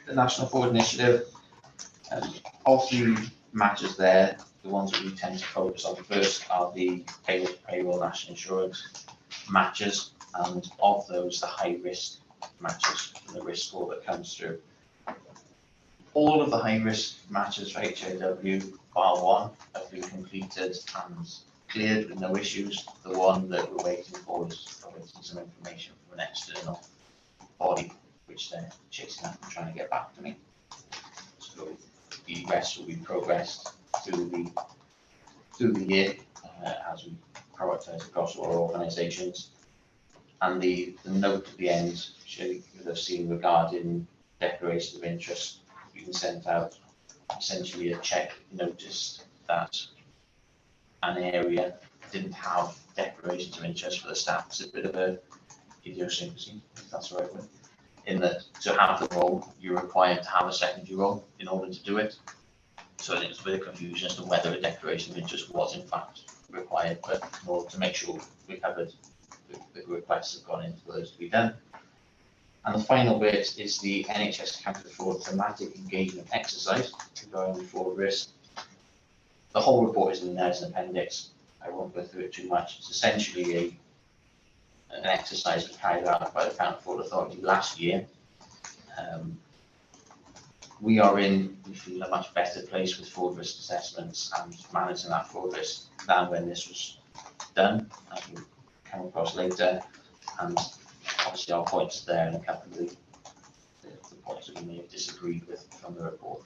The National Fraud Initiative, of the matters there, the ones that we tend to focus on first are the payroll national insurance matches, and of those, the high risk matches, and the risk score that comes through. All of the high risk matches for HIW, bar one, have been completed and cleared with no issues. The one that we're waiting for is awaiting some information from an external body which they're chasing up and trying to get back to me. So the rest will be progressed through the year as we prioritise across all our organisations. And the note at the end, which you would have seen regarding declaration of interest, you can send out essentially a check notice that an area didn't have declarations of interest for the staff. It's a bit of a idiosyncrasy, if that's the right word, in that to have the role, you're required to have a secondary role in order to do it. So I think it's a bit of confusion as to whether a declaration of interest was in fact required, but in order to make sure we covered the requests have gone in for those to be done. And the final bit is the NHS Counter Fraud thematic engagement exercise going forward risk. The whole report is in there as an appendix. I won't go through it too much. It's essentially an exercise was carried out by the Counter Fraud Authority last year. We feel a much better place with fraud risk assessments and managing that fraud risk than when this was done, as we'll come across later. And obviously our points there and a couple of the points that we may have disagreed with from the report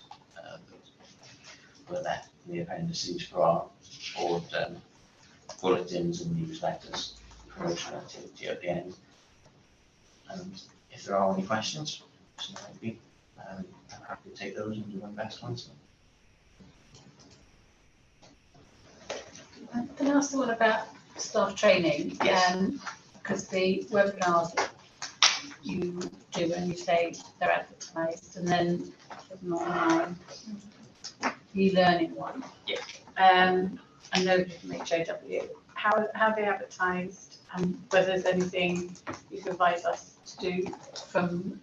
were there in the appendices for our board bulletins and newsletters, promotional activity at the end. And if there are any questions, I'm happy to take those and do my best to answer them. Can I ask the one about staff training? Yes. Because the webinars that you do, when you say they're advertised, and then there's an online e-learning one. Yeah. I know from HOW, how are they advertised, and whether there's anything you can advise us to do from,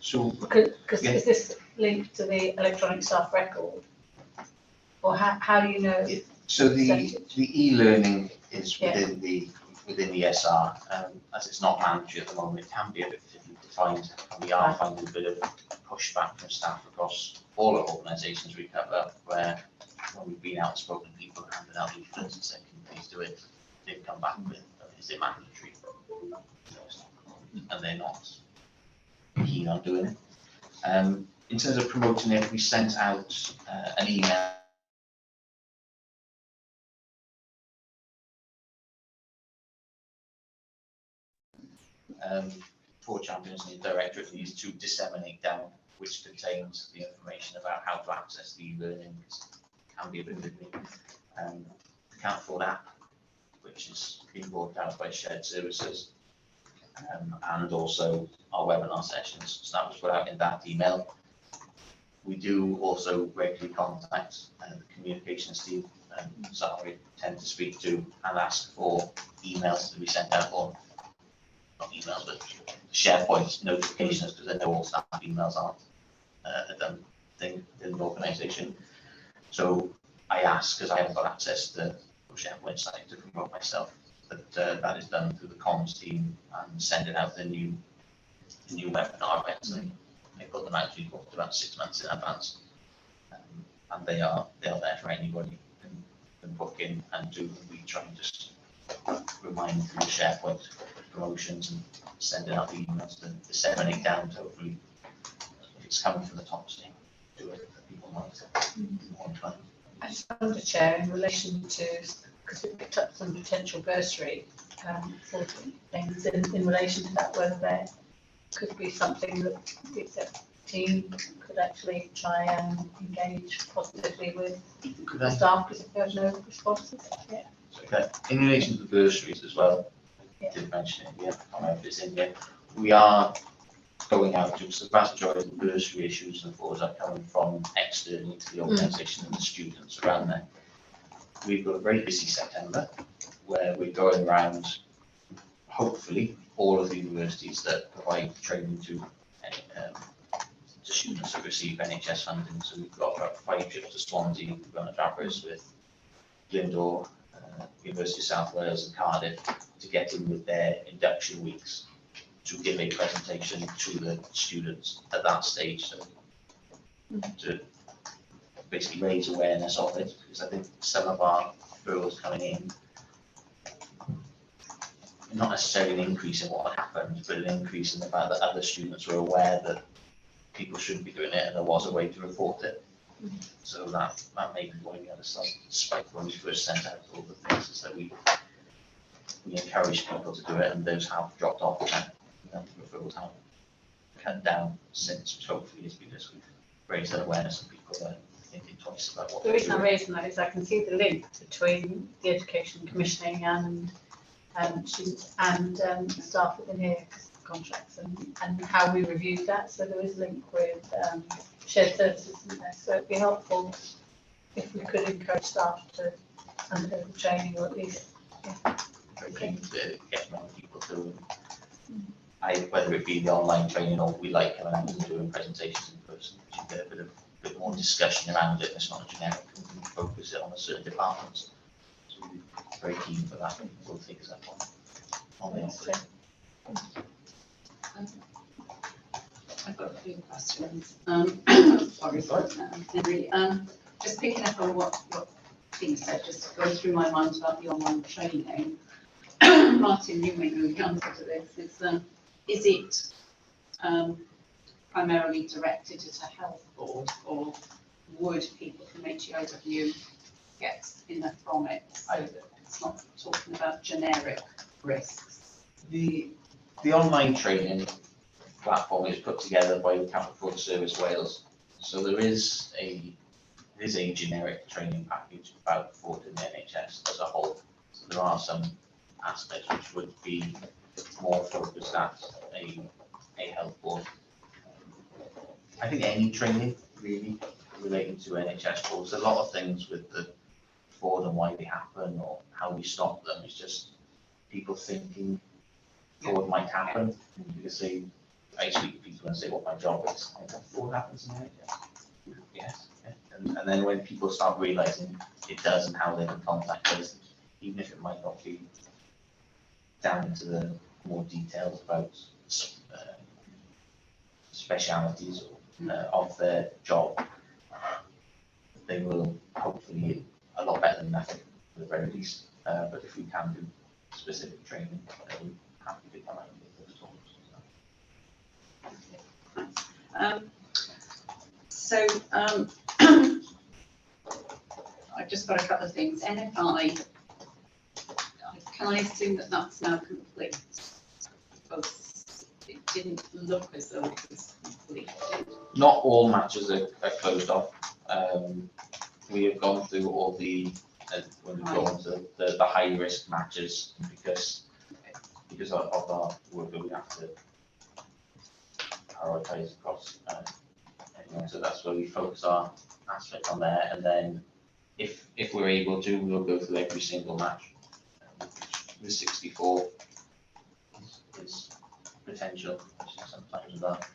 So because yeah. is this linked to the electronic staff record? Or how do you know? So the e-learning is Yeah. within the SR, as it's not mandatory at the moment. It can be a bit difficult to find, and we are finding a bit of pushback from staff across all our organisations we cover, where when we've been out and spoken to people, handed out leaflets and said, can you please do it? They've come back with, is it mandatory? And they're not keen on doing it. In terms of promoting it, we sent out an email for champions and the directorate needs to disseminate down, which contains the information about how to access the e-learning. Can be a bit fiddly. The Count Fraud app, which is being brought out by shared services, and also our webinar sessions. So that was put out in that email. We do also regularly contact the communications team, so we tend to speak to and ask for emails to be sent out on, not emails, but SharePoint notifications, because I know all staff emails aren't a done thing in the organisation. So I ask, because I haven't got access to the SharePoint site to promote myself, but that is done through the comms team and sending out the new webinar events. They put them out about 6 months in advance, and they are there for anybody can book in and do. We try and just remind through the SharePoint promotions and sending out the emails to disseminate down. So hopefully, if it's coming from the top team, do it for people more time. I just wonder, Chair, in relation to, because we picked up some potential bursary for things in relation to that, whether there could be something that the exec team could actually try and engage positively with the staff, because if there's no responses. Yeah. Okay. In relation to the bursaries as well, I did mention it here, I can't remember if it's in here. We are going out to, so the vast majority of the bursary issues and frauds are coming from externally to the organisation and the students around there. We've got a very busy September where we're going around, hopefully, all of the universities that provide training to students that receive NHS funding. So we've got about 5 trips to Swansea, we're going to Travers with Glyndor, University of South Wales and Cardiff to get in with their induction weeks to give a presentation to the students at that stage, so to basically raise awareness of it, because I think some of our girls coming in not necessarily an increase in what had happened, but an increase in the fact that other students were aware that people shouldn't be doing it and there was a way to report it. So that may be why we had a slight spike when we first sent out all the things, is that we encourage people to do it, and those have dropped off, and referrals have cut down since, which hopefully is because we've raised that awareness and people are thinking twice about what The they're reason I'm doing. raising that is I can see the link between the education commissioning and students and staff within here, contracts, and how we reviewed that. So there is a link with shared services in there. So it'd be helpful if we could encourage staff to undergo the training, or at least, Very keen to get more people to, whether it be the online training or we like doing presentations in person, which you get a bit more discussion around it. It's not a generic, we can focus it on a certain department. So we're very keen for that. We'll take us up on the offer. I've got a few questions. Sorry, Henry. Just picking up on what Tim said, just going through my mind about the online training. Martin, you may know the answer to this. Is it primarily directed at a health board, or would people from HEOW get enough from it so that it's not talking about generic risks? The online training platform is put together by Counter Fraud Service Wales. So there is a generic training package about fraud in the NHS as a whole. So there are some aspects which would be more focused at a health board. I think any training really relating to NHS frauds, a lot of things with the fraud and why they happen or how we stop them, is just people thinking fraud might happen, because I speak to people and say what my job is. Fraud happens in the NHS. Yes. And then when people start realizing it does and how they can contact us, even if it might not be down into the more details about specialities of their job, they will hopefully a lot better than nothing at the very least. But if we can do specific training, we're happy to come out with those talks. I've just got a couple of things. NFI, can I assume that that's now complete? Because it didn't look as though it was complete. Not all matches are closed off. We have gone through all the, when we go on to the high risk matches, because of our work that we have to prioritize across. So that's where we focus our aspect on there, and then if we're able to, we'll go through every single match. The 64 is potential, sometimes with that.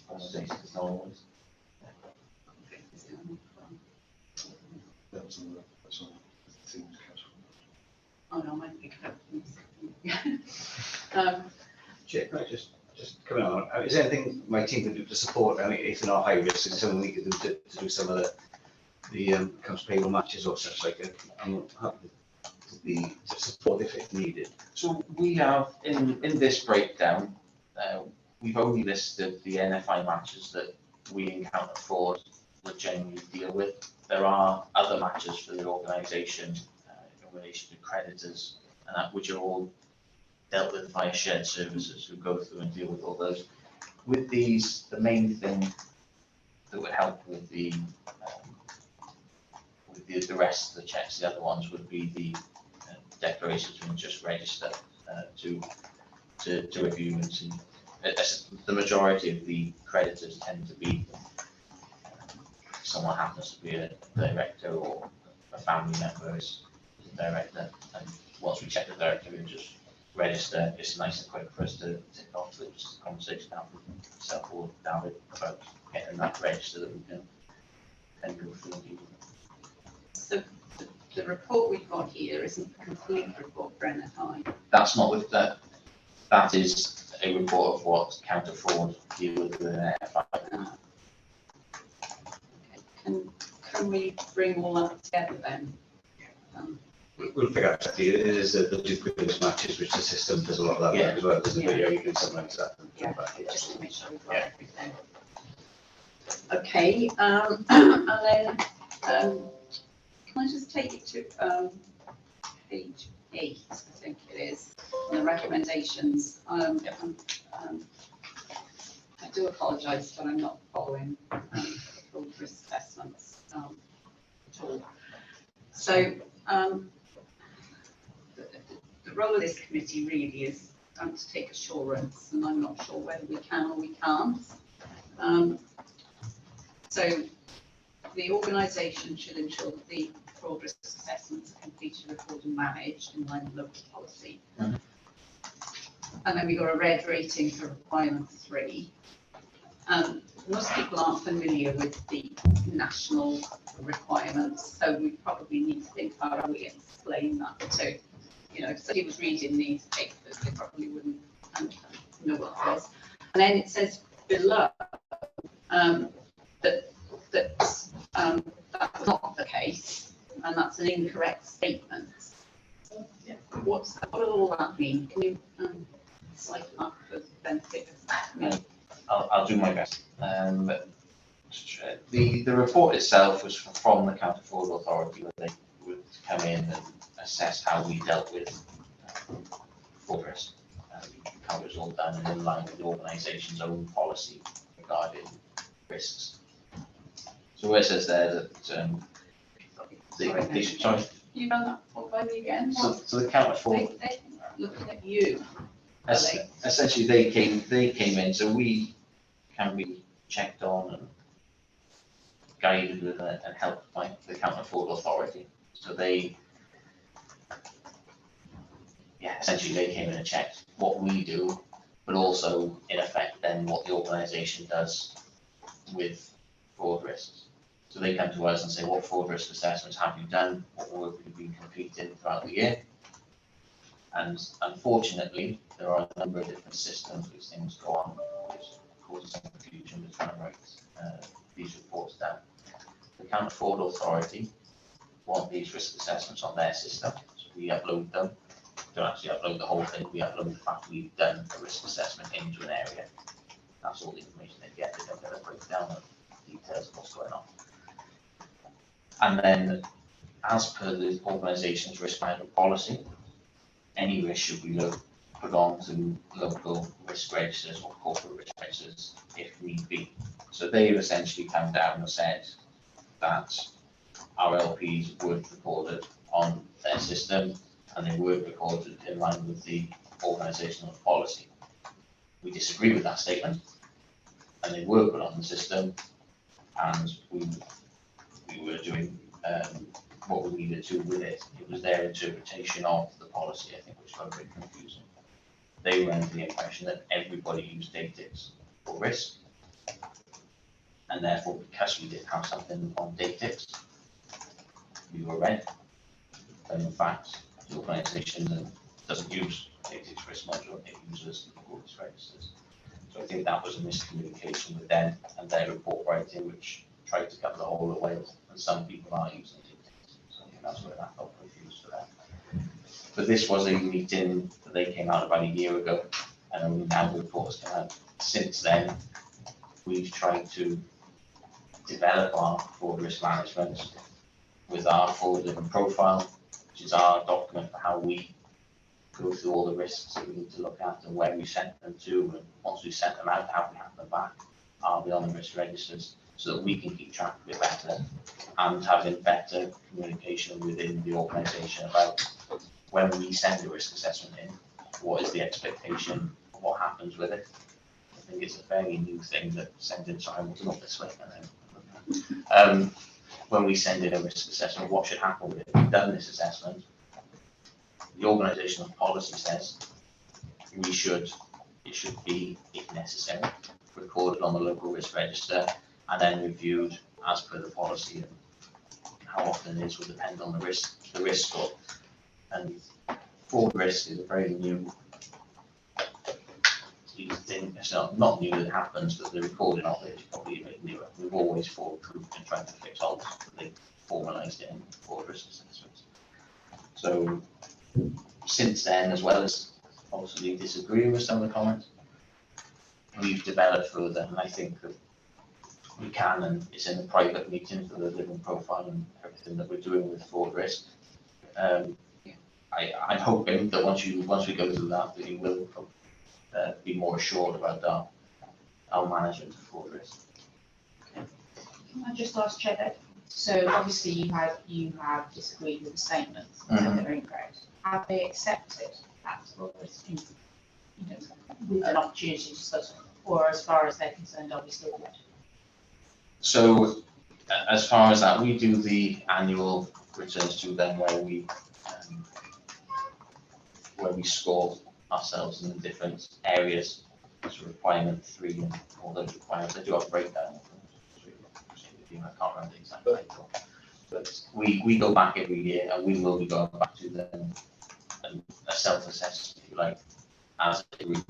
There's no always. That's on the team's council. Oh no, I might pick it up. Chair, can I just come on? Is there anything my team could do to support? I mean, if they're not high risk, is there something we could do to do some of the accounts payable matches or such like that? I'm happy to support if needed. So we have in this breakdown, we've only listed the NFI matches that we encounter fraud would generally deal with. There are other matches for the organisation in relation to creditors and that, which are all dealt with via shared services who go through and deal with all those. With these, the main thing that would help with the rest of the checks, the other ones would be the declarations we just register to review and see. The majority of the creditors tend to be someone happens to be a director or a family member is a director, and once we check the director, we just register. It's nice and quick for us to tick off. So it's just a conversation out with myself or David about getting that register that we can then go through and do. So the report we've got here isn't the complete report for NFI. That's not with that. That is a report of what counter fraud deal with an NFI. Can we bring all that together then? We'll figure out exactly, it is the duplicate matches, which the system does a lot of that work as well, doesn't it? Yeah, you can summarize that. And Yeah, back, yeah. just to make sure we've got Yeah. everything. Okay, and then, can I just take it to, page 8, I think it is, on the recommendations. I do apologise, but I'm not following full risk assessments at all. So, the role of this committee really is to take assurance, and I'm not sure whether we can or we can't. So the organisation should ensure that the fraud risk assessments are completed, recorded and managed in line with local policy. Mhm. And then we got a red rating for requirement 3. Most people aren't familiar with the national requirements, so we probably need to think about how we explain that too. You know, if somebody was reading these papers, they probably wouldn't know what it is. And then it says below that's not the case, and that's an incorrect statement. What does all that mean? Can you cite that for the benefit of me? I'll do my best. The report itself was from the County Fraud Authority, where they would come in and assess how we dealt with fraud risk. How it was all done and in line with the organisation's own policy regarding risks. So where it says there that they should, sorry. You run that all by me again? So the County Fraud, They looking at you. Are they? essentially they came in, so we can be checked on and guided with and helped by the County Fraud Authority. So they, essentially they came in and checked what we do, but also in effect then what the organisation does with fraud risks. So they come to us and say, what fraud risk assessments have you done? What work have you been completing throughout the year? And unfortunately, there are a number of different systems which things go on, which causes some confusion with trying to write these reports down. The County Fraud Authority want these risk assessments on their system, so we upload them. We don't actually upload the whole thing, we upload the fact we've done a risk assessment into an area. That's all the information they get, they don't get a breakdown of details of what's going on. And then, as per the organisation's risk management policy, any risk should be put on to local risk registers or corporate risk registers if need be. So they've essentially come down and said that our LPs were recorded on their system and they were recorded in line with the organisational policy. We disagree with that statement, and they were put on the system, and we were doing what we needed to with it. It was their interpretation of the policy, I think, which got a bit confusing. They were under the impression that everybody used Datix for risk, and therefore, because we did have something on Datix, we were red. And in fact, the organisation doesn't use Datix risk module, it uses local risk registers. So I think that was a miscommunication with them and their report writing, which tried to cover the whole of Wales, and some people are using Datix. So I think that's where that got confused for them. But this was a meeting that they came out about a year ago, and only now the reports come out. Since then, we've tried to develop our fraud risk management with our fraud living profile, which is our document for how we go through all the risks that we need to look at and where we sent them to, and once we sent them out, how we have them back, are they on the risk registers, so that we can keep track of it better and having better communication within the organisation about when we send a risk assessment in, what is the expectation, what happens with it. I think it's a fairly new thing that sending, sorry, we'll go this way and then. When we send in a risk assessment, what should happen with it? We've done this assessment. The organisational policy says it should be, if necessary, recorded on the local risk register and then reviewed as per the policy. And how often it is will depend on the risk score. And fraud risk is a very new thing. It's not new that it happens, but the recording of it is probably a bit newer. We've always fraud proofed and tried to fix holes, but they formalised it in fraud risk assessments. So since then, as well as obviously disagreeing with some of the comments, we've developed further, and I think that we can, and it's in the private meeting for the living profile and everything that we're doing with fraud risk. I'm hoping that once we go through that you will be more assured about our management of fraud risk. Can I just ask Chair that, so obviously you have disagreed with the statements that they're incorrect. Have they accepted that, or is, you know, with an opportunity to discuss, or as far as they're concerned, obviously not? So as far as that, we do the annual returns to them where we score ourselves in the different areas. So requirement 3 and all those requirements. I do have a breakdown of them. I can't remember the exact title. But we go back every year, and we will be going back to them and a self-assessment, if you like, as a group.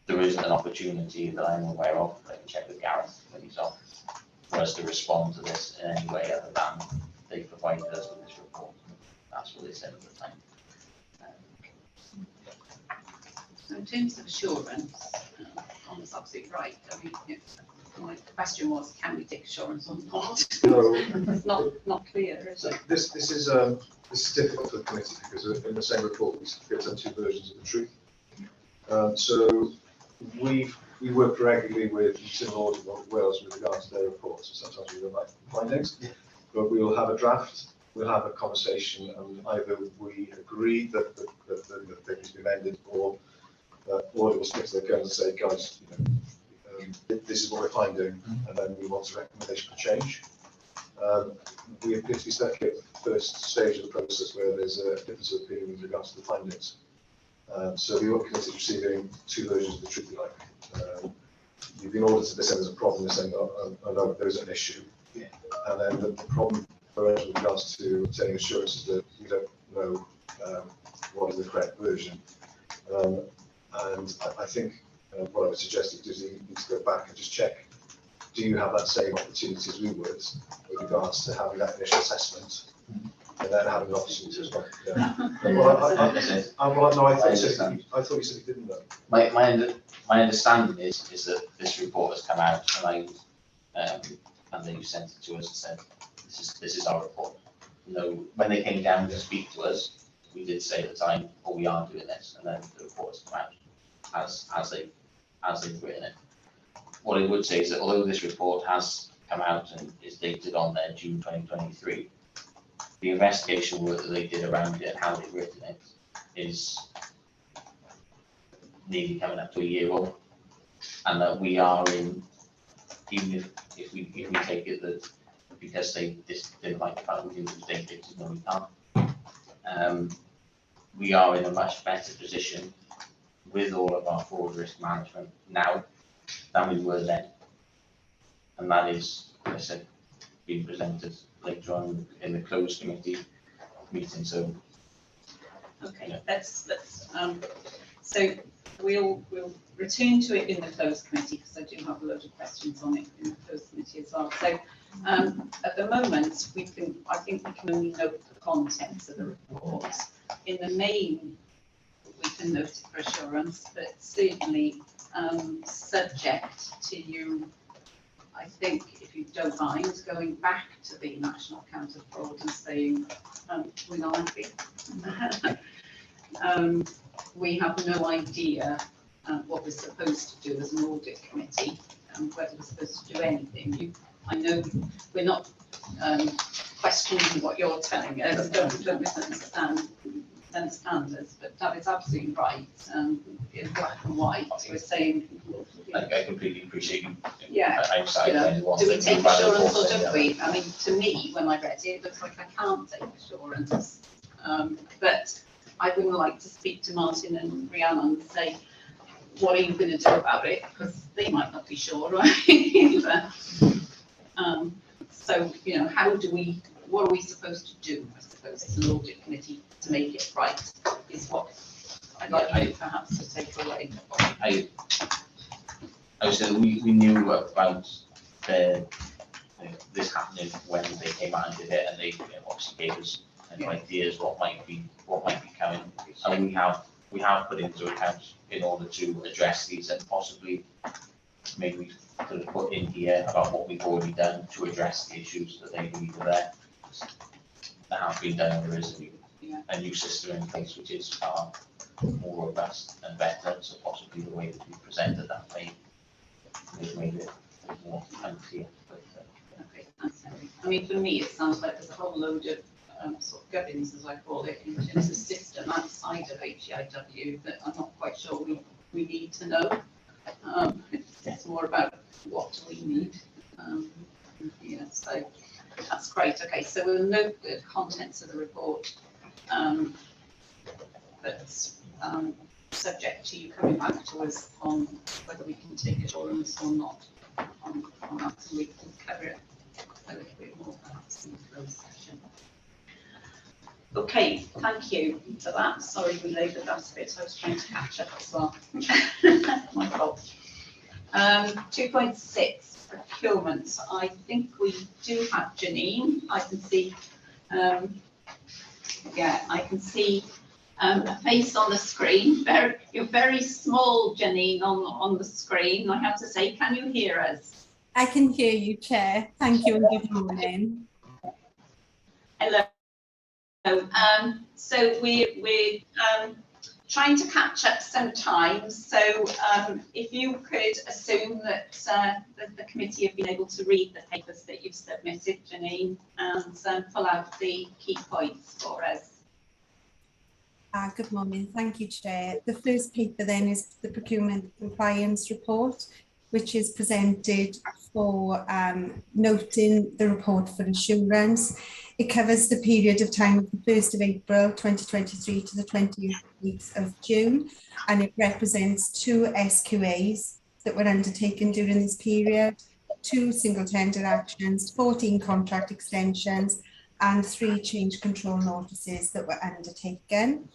There isn't an opportunity that I'm aware of. I can check with Gareth when he's off, for us to respond to this in any way other than they provided us with this report. That's what they said at the time. So in terms of assurance, Tom's absolutely right. I mean, my question was, can we take assurance or not? No. It's not clear, is So it? this is difficult for the committee because in the same report we get 2 versions of the truth. So we work regularly with Civil Audit of Wales with regards to their reports. Sometimes we don't like findings, but we will have a draft. We'll have a conversation, and either we agree that the thing has been amended, or audit will stick to their guns and say, guys, this is what we're finding, and then we want a recommendation for change. We appear to be stuck at the first stage of the process where there's a difference of opinion with regards to the findings. So the audit committee is receiving 2 versions of the truth, you've been audited, this there's a problem, they're saying, oh, no, there is an issue. Yeah. And then the problem for us with regards to obtaining assurance is that we don't know what is the correct version. And I think what I would suggest is you need to go back and just check, do you have that same opportunity as we would with regards to having that initial assessment and then having an opportunity as well? Yeah. Well, I thought you said you didn't know. My understanding is that this report has come out, and then you sent it to us and said, this is our report. When they came down to speak to us, we did say at the time, oh, we are doing this, and then the report has come out as they've written it. What I would say is that although this report has come out and is dated on there June 2023, the investigation work that they did around it and how they've written it is nearly coming up to a year old, and that we are in, even if we take it that because they just didn't like the fact we didn't date it, no, we can't. We are in a much better position with all of our fraud risk management now than we were then, and that is, as I said, being presented later on in the closed committee meeting. So okay, let's so we'll return to it in the closed committee, because I do have a lot of questions on it in the closed committee as well. So at the moment, I think we can only note the contents of the report. In the main, we can note it for assurance, but certainly subject to you, I think, if you don't mind, going back to the National Account of Fraud and saying, we're not happy. We have no idea what we're supposed to do as an audit committee, and whether we're supposed to do anything. I know we're not questioning what you're telling us, don't misunderstand us, but that is absolutely right. In black and white, we're saying. I completely appreciate you. Yeah. Do we take assurance or don't we? I mean, to me, when I read it, it looks like I can't take assurance. But I would like to speak to Martin and Rhiannon and say, what are you going to do about it? Because they might not be sure, right? Either. So, what are we supposed to do, I suppose, as an audit committee to make it right, is what I'd like you perhaps to take away. I would say we knew about this happening when they came out and did it, and they obviously gave us any ideas what might be coming. And we have put into account in order to address these, and possibly maybe we could have put in here about what we've already done to address the issues that they believe are there. That have been done, and there is a new system in place which is far more robust and better, so possibly the way that we presented that may have made it more unclear. But, okay, thanks, Henry. I mean, for me, it sounds like there's a whole load of sort of gubbins, as I call it, in terms of system outside of HEIW that I'm not quite sure we need to know. It's more about what we need. Yeah, so that's great. Okay, so we'll note the contents of the report. That's subject to you coming back to us on whether we can take it or not on that, so we can cover it a little bit more perhaps in the closed session. Okay, thank you for that. Sorry we laboured that a bit. I was trying to catch up as well. My fault. 2.6 procurement. I think we do have Janine. I can see. Yeah, I can see a face on the screen. You're very small, Janine, on the screen. I have to say, can you hear us? I can hear you, Chair. Thank you and good morning. Hello. So we're trying to catch up sometimes. So if you could assume that the committee have been able to read the papers that you've submitted, Janine, and pull out the key points for us. Good morning. Thank you, Chair. The first paper then is the procurement compliance report, which is presented for noting the report for assurance. It covers the period of time of the 1st of April 2023 to the 20th of June, and it represents 2 SQAs that were undertaken during this period, 2 single tender actions, 14 contract extensions, and 3 change control notices that were undertaken.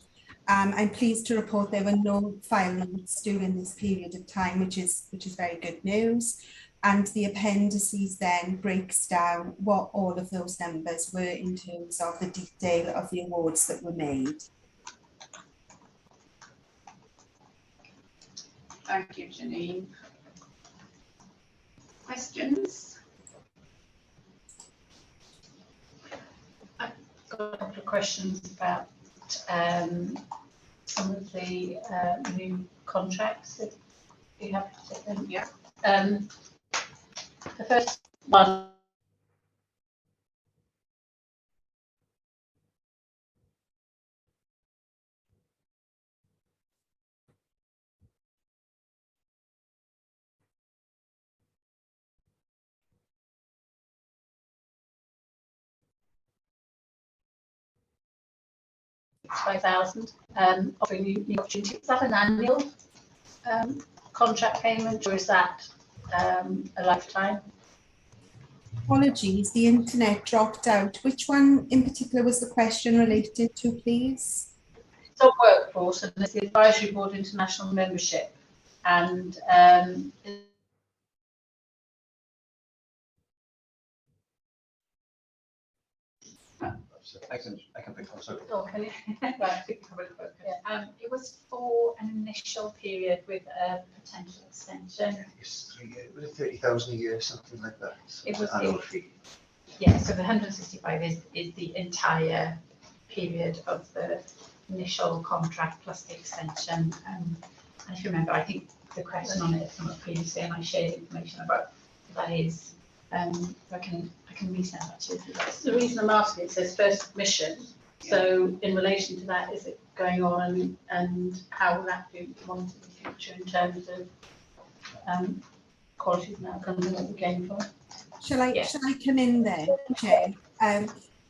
I'm pleased to report there were no file notes during this period of time, which is very good news. And the appendices then breaks down what all of those numbers were in terms of the detail of the awards that were made. Thank you, Janine. Questions? I've got a couple of questions about some of the new contracts that you have. Yeah. The first one. £5,000 offering new opportunity. Is that an annual contract payment, or is that a lifetime? Apologies, the internet dropped out. Which one in particular was the question related to, please? It's on workforce, and it's the Advisory Board International Membership, and I can pick up. Sorry. oh, can you? Right, it was for an initial period with a potential extension. It's 3 years, was it 30,000 a year, something like that? It was annual fee. Yeah, so the 165 is the entire period of the initial contract plus the extension. And if you remember, I think the question on it came up previously, and I shared information about that is. I can resend that to you. That's the reason I'm asking. It says first submission. So in relation to that, is it going on, and how will that be monitored in the future in terms of qualities and outcomes and what we're going for? Shall I come in there, Chair?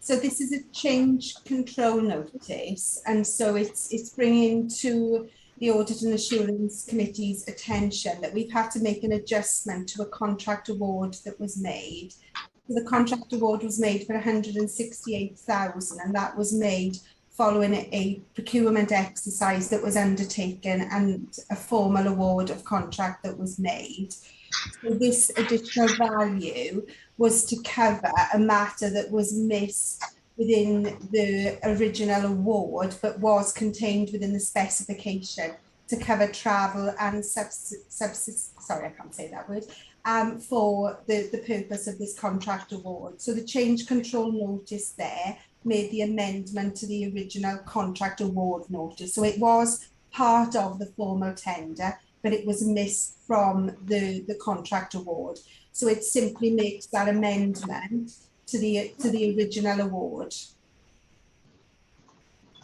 So this is a change control notice, and so it's bringing to the Audit and Assurance Committee's attention that we've had to make an adjustment to a contract award that was made. So the contract award was made for 168,000, and that was made following a procurement exercise that was undertaken and a formal award of contract that was made. So this additional value was to cover a matter that was missed within the original award, but was contained within the specification to cover travel and sorry, I can't say that word, for the purpose of this contract award. So the change control notice there made the amendment to the original contract award notice. So it was part of the formal tender, but it was missed from the contract award. So it simply makes that amendment to the original award.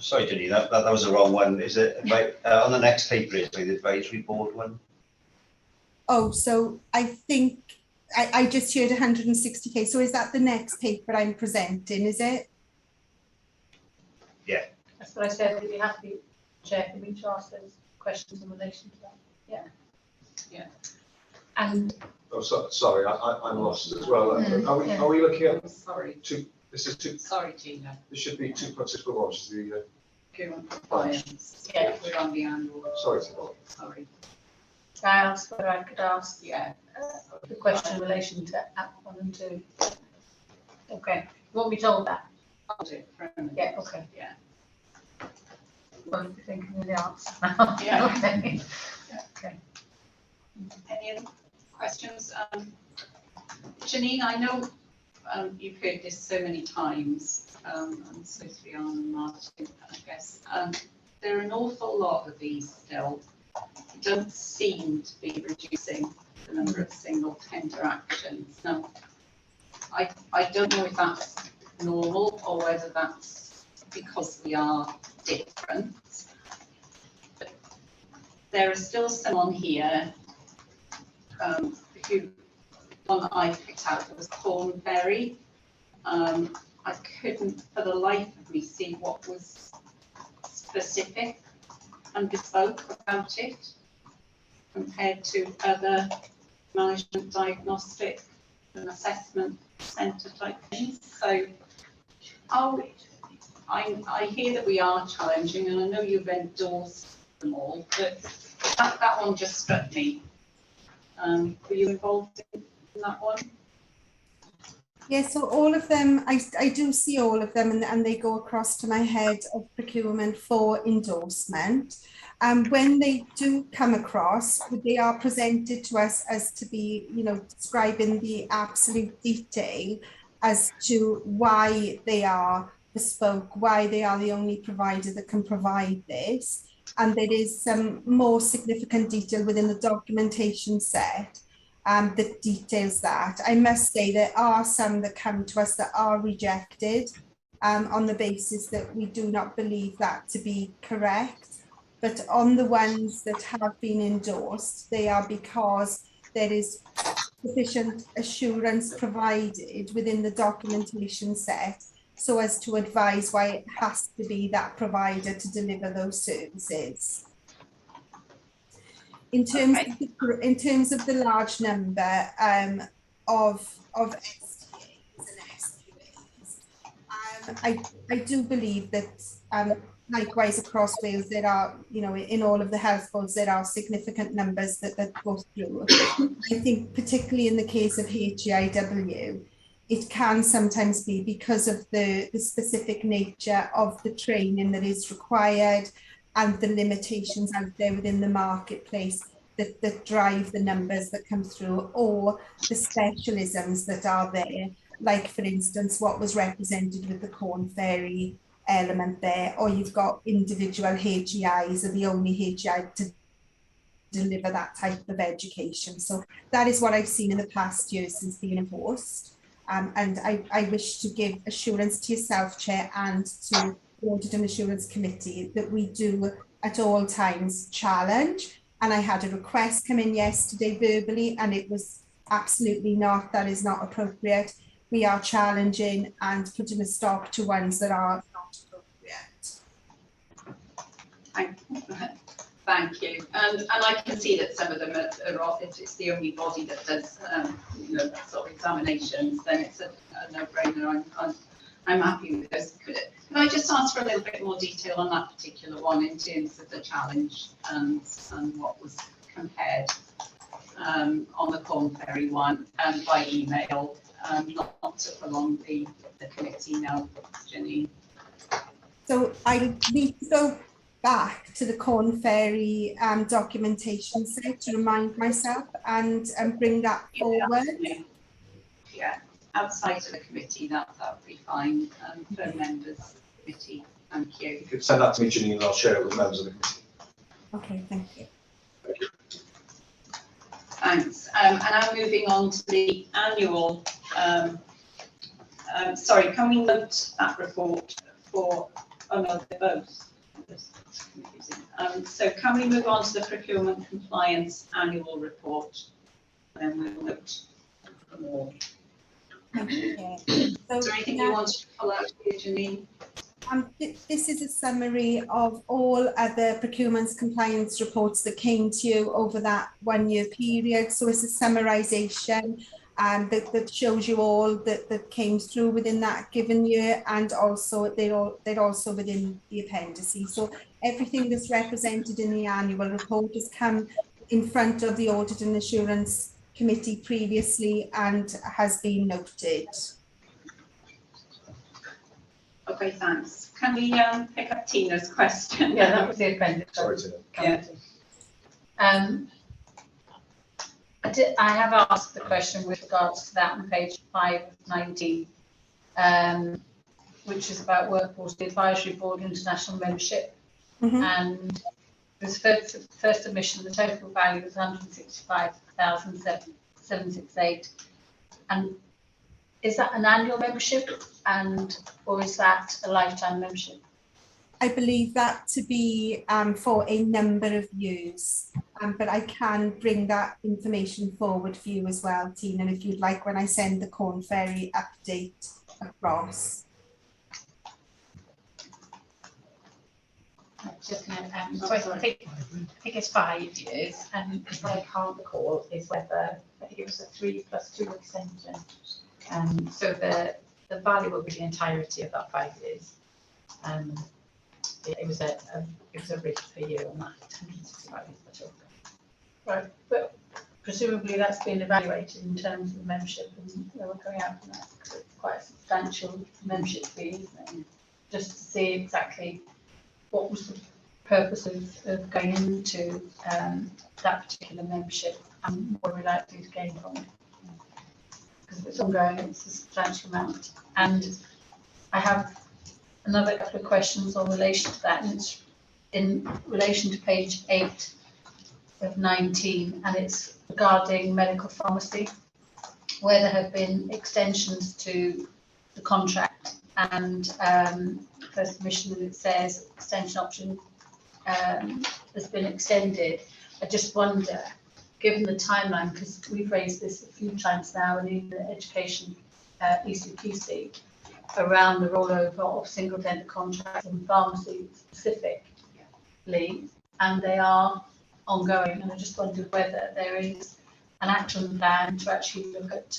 Sorry, Jenny, that was the wrong one. Is it on the next paper? Is the advisory board one? Oh, so I think I just heard 160k. So is that the next paper I'm presenting? Is it? Yeah. That's what I said. If you have to check and reach ask those questions in relation to that. Yeah. Yeah. And Oh, sorry, I'm lost as well. Are we looking at Sorry. this is two, Sorry, Gina. this should be 2.6 launches, the, Procurement compliance. Yeah. We're on the annual. sorry. Sorry. can I ask whether I could ask Yeah. the question in relation to Act 1 and 2? Okay. You want me told that? I'll do it for a minute. Yeah, okay. Yeah. Well, you're thinking of the answer now. Yeah. Okay. Yeah. Okay. Any other questions? Janine, I know you've heard this so many times, and so has Rhiannon and Martin, I guess. There are an awful lot of these still. Don't seem to be reducing the number of single tender actions. Now, I don't know if that's normal or whether that's because we are different. But there are still some on here who, one that I picked out was Cornberry. I couldn't for the life of me see what was specific and bespoke about it compared to other management diagnostic and assessment centre type things. So I hear that we are challenging, and I know you've endorsed them all, but that one just struck me. Were you involved in that one? Yeah, so all of them, I do see all of them, and they go across to my head of procurement for endorsement. When they do come across, they are presented to us as to be, describing the absolute detail as to why they are bespoke, why they are the only provider that can provide this. And there is some more significant detail within the documentation set that details that. I must say there are some that come to us that are rejected on the basis that we do not believe that to be correct. But on the ones that have been endorsed, they are because there is sufficient assurance provided within the documentation set so as to advise why it has to be that provider to deliver those services. In terms of the large number of STAs and SQAs, I do believe that likewise across Wales there are, in all of the health boards there are significant numbers that go through. I think particularly in the case of HEIW, it can sometimes be because of the specific nature of the training that is required and the limitations out there within the marketplace that drive the numbers that come through, or the specialisms that are there, like for instance what was represented with the Corn Ferry element there, or you've got individual HEIs are the only HEI to deliver that type of education. So that is what I've seen in the past year since being enforced. And I wish to give assurance to yourself, Chair, and to the Audit and Assurance Committee that we do at all times challenge. And I had a request come in yesterday verbally, and it was absolutely not, that is not appropriate. We are challenging and putting a stop to ones that are not appropriate. Thank you. And I can see that some of them are if it's the only body that does, that sort of examinations, then it's a no-brainer. I'm happy with this. Can I just ask for a little bit more detail on that particular one in terms of the challenge and what was compared on the Corn Ferry one by email? not to prolong the committee now, Janine. So I need to go back to the Corn Ferry documentation set to remind myself and bring that forward. Yeah, outside of the committee, that would be fine. For members committee, thank you. You could send that to me, Janine, and I'll share it with members of the committee. Okay, thank you. Thanks. And I'm moving on to the annual, sorry, can we note that report for, oh no, they're both. That's confusing. So can we move on to the procurement compliance annual report? Then we'll note them all. Thank you. Is there anything you want to pull out here, Janine? This is a summary of all other procurement compliance reports that came to you over that 1 year period. So it's a summarisation that shows you all that came through within that given year, and also they're also within the appendices. So everything that's represented in the annual report has come in front of the Audit and Assurance Committee previously and has been noted. Okay, thanks. Can we pick up Tina's question? Yeah, that was the appendix. Sorry, Tina. Yeah. I have asked the question with regards to that on page 519, which is about Workforce Advisory Board International Membership. And this first submission, the total value was 165,768. And is that an annual membership, or is that a lifetime membership? I believe that to be for a number of years, but I can bring that information forward for you as well, Tina, if you'd like, when I send the Corn Ferry update across. Just so I think it's 5 years, and what I can't recall is whether, I think it was a 3+2 extension. So the value will be the entirety of that 5 years. It was a rate per year on that 165 years. Right, but presumably that's been evaluated in terms of membership, and we're going out from that because it's quite a substantial membership fee, isn't it? Just to see exactly what was the purpose of going into that particular membership and what we're likely to gain from it. Because if it's ongoing, it's a substantial amount. And I have another couple of questions in relation to that, and it's in relation to page 8 of 19, and it's regarding medical pharmacy, where there have been extensions to the contract, and first submission that it says extension option has been extended. I just wonder, given the timeline, because we've raised this a few times now, and even the education ECPC, around the rollover of single vendor contracts in pharmacy specifically, and they are ongoing, and I just wondered whether there is an action plan to actually look at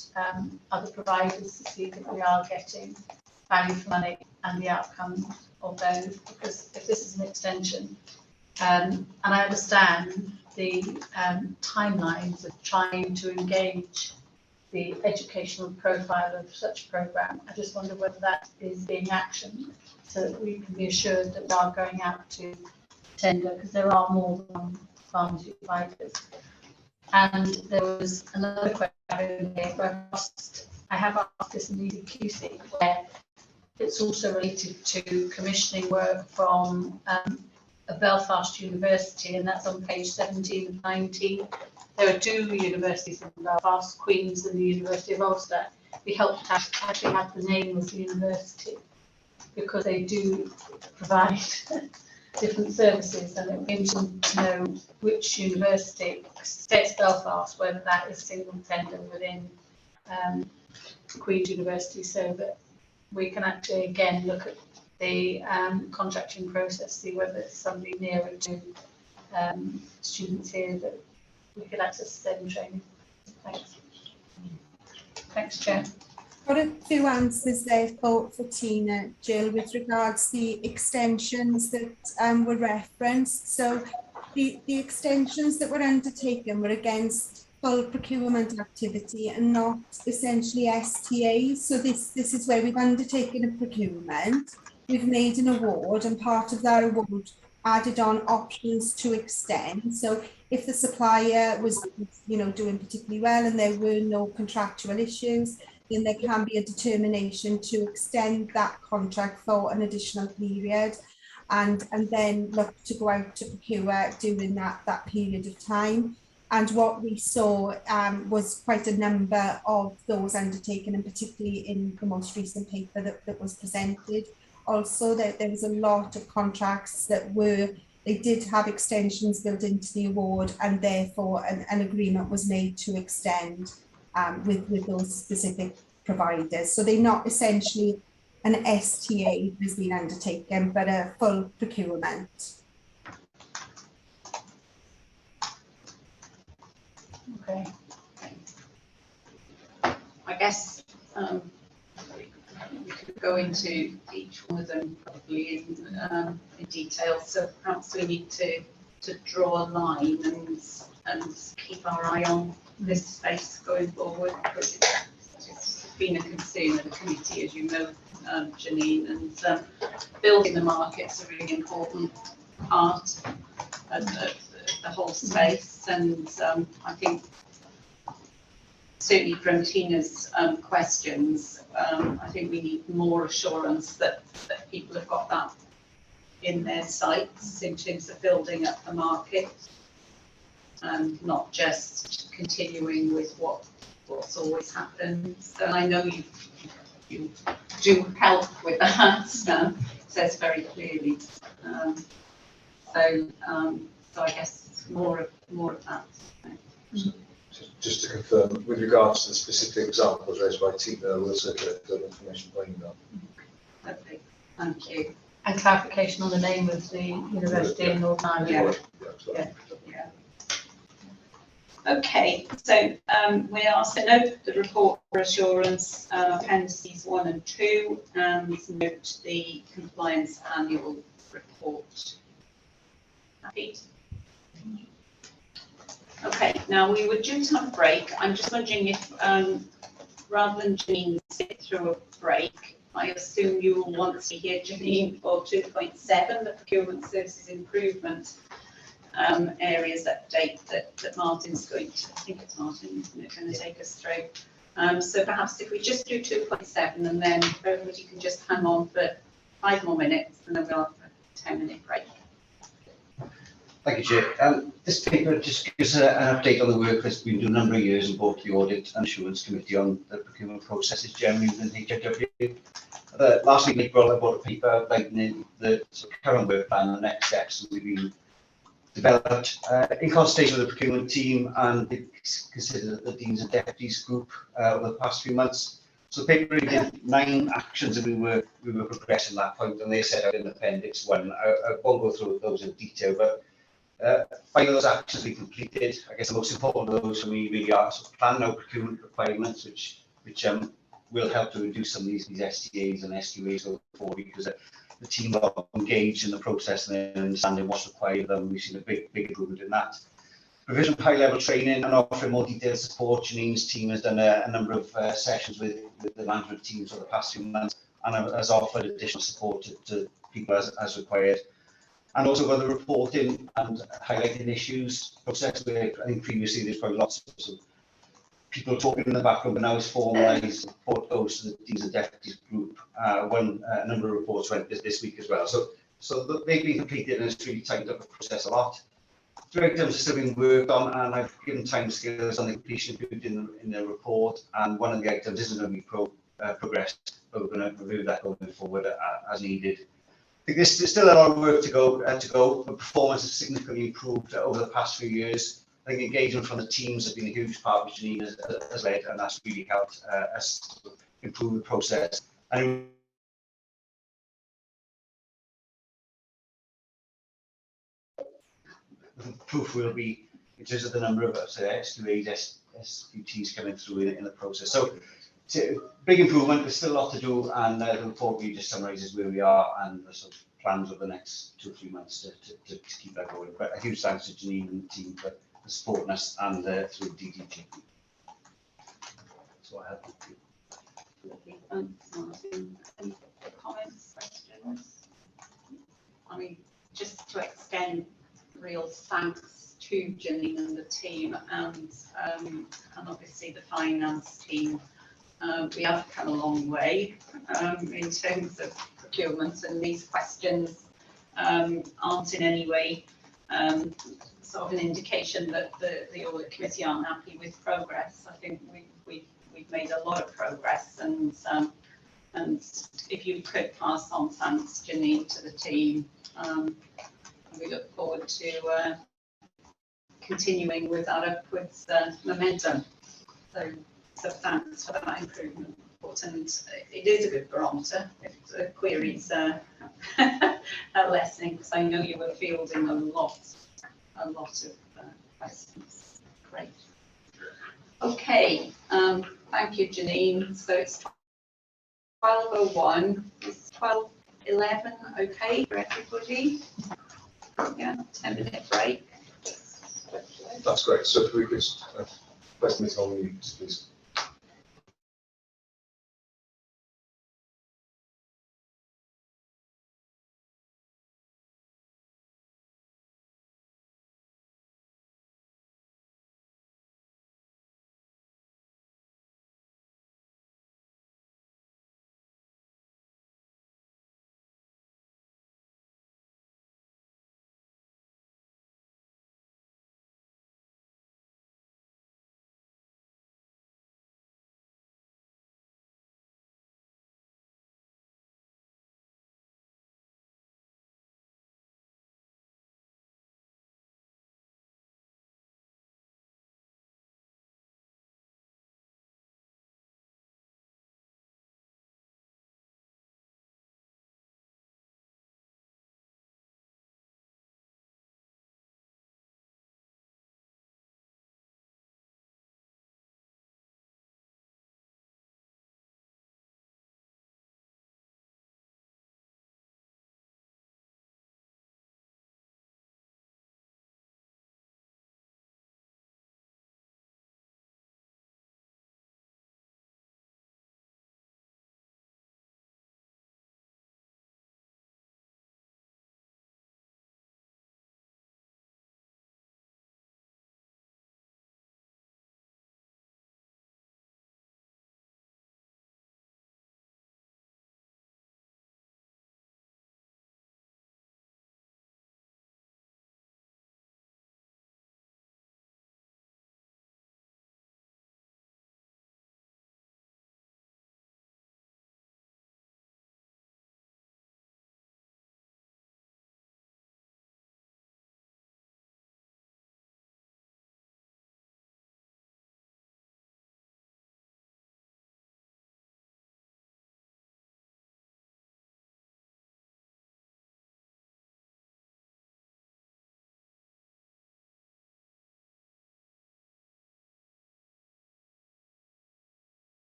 other providers to see that we are getting value for money and the outcome of those, because if this is an extension, and I understand the timelines of trying to engage the educational profile of such a programme, I just wonder whether that is being actioned so that we can be assured that we are going out to tender, because there are more than one pharmacy providers. And there was another question where I have asked this in the ECPC, where it's also related to commissioning work from a Belfast university, and that's on page 17 and 19. There are 2 universities in Belfast, Queen's and the University of Ulster. We helped to actually have the name of the university, because they do provide different services, and it would be interesting to know which university, it's Belfast, whether that is single tender within Queen's University, so that we can actually again look at the contracting process, see whether it's somebody nearer to students here that we could access STEM training. Thanks. Thanks, Chair. Got a few answers there for Tina, Jill, with regards to the extensions that were referenced. So the extensions that were undertaken were against full procurement activity and not essentially STAs. So this is where we've undertaken a procurement, we've made an award, and part of that award added on options to extend. So if the supplier was, doing particularly well and there were no contractual issues, then there can be a determination to extend that contract for an additional period, and then look to go out to procure during that period of time. And what we saw was quite a number of those undertaken, and particularly in the most recent paper that was presented. Also, there was a lot of contracts that they did have extensions built into the award, and therefore an agreement was made to extend with those specific providers. So they're not essentially an STA that has been undertaken, but a full procurement. Okay. I guess we could go into each one of them probably in detail. So perhaps we need to draw a line and keep our eye on this space going forward, because it's been a concern of the committee, as you know, Janine, and building the market's a really important part of the whole space. And I think certainly from Tina's questions, I think we need more assurance that people have got that in their sights in terms of building up the market, and not just continuing with what's always happened. So I know you do help with that, says very clearly. So I guess it's more of that. Just to confirm, with regards to the specific examples raised by Tina, we'll circulate further information by email. Okay, thank you. And clarification on the name of the university in Northern Ireland. Yeah. Okay, so we asked to note the report for assurance, appendices 1 and 2, and note the compliance annual report. Happy? Okay, now we were due to have a break. I'm just wondering if, rather than Janine sit through a break, I assume you will want to hear Janine for 2.7, the procurement services improvement areas update that Martin's going to, I think it's Martin, isn't it, going to take us through. So perhaps if we just do 2.7, and then everybody can just hang on for 5 more minutes, and then we'll have a 10-minute break. Thank you, Chair. This paper just gives an update on the work that's been done a number of years in both the Audit and Assurance Committee on the procurement processes generally within HFW. Last week in April, I brought a paper outlining the current work plan and the next steps that we've been developed in consultation with the procurement team, and considered the Deans and Deputies group over the past few months. So the paper really did 9 actions that we were progressing at that point, and they set out in Appendix 1. I won't go through those in detail, but 5 of those actions we completed. I guess the most important of those for me really are sort of planning out procurement requirements, which will help to reduce some of these STAs and SQAs going forward, because the team are engaged in the process and understanding what's required of them. We've seen a big improvement in that. Provision of high-level training and offering more detailed support. Janine's team has done a number of sessions with the management teams over the past few months, and has offered additional support to people as required. And also got the reporting and highlighting issues process, where I think previously there's probably lots of people talking in the background, but now it's formalised. Report goes to the Deans and Deputies group. A number of reports went this week as well. So they've been completed, and it's really tightened up the process a lot. 3 items are still being worked on, and I've given timescales on the completion in the report. And one of the items isn't going to be progressed, but we're going to review that going forward as needed. I think there's still a lot of work to go. The performance has significantly improved over the past few years. I think engagement from the teams has been a huge part, which Janine has led, and that's really helped us improve the process. And the proof will be in terms of the number of SQAs, SQTs coming through in the process. So big improvement. There's still a lot to do, and the report really just summarises where we are and the sort of plans over the next 2 or 3 months to keep that going. But a huge thanks to Janine and the team for supporting us and through DDG. So I have. Lovely, thanks, Martin. Any comments, questions? I mean, just to extend real thanks to Janine and the team and obviously the finance team. We have come a long way in terms of procurement, and these questions aren't in any way sort of an indication that the audit committee aren't happy with progress. I think we've made a lot of progress, and if you could pass on thanks, Janine, to the team. We look forward to continuing with our upwards momentum. So thanks for that improvement report, and it is a good barometer if the queries are lessening, because I know you were fielding a lot of questions. Great. Okay, thank you, Janine. So it's 12:01. Is 12:11 okay for everybody? Yeah, 10-minute break. That's great. So if we could place the meeting on mute, please.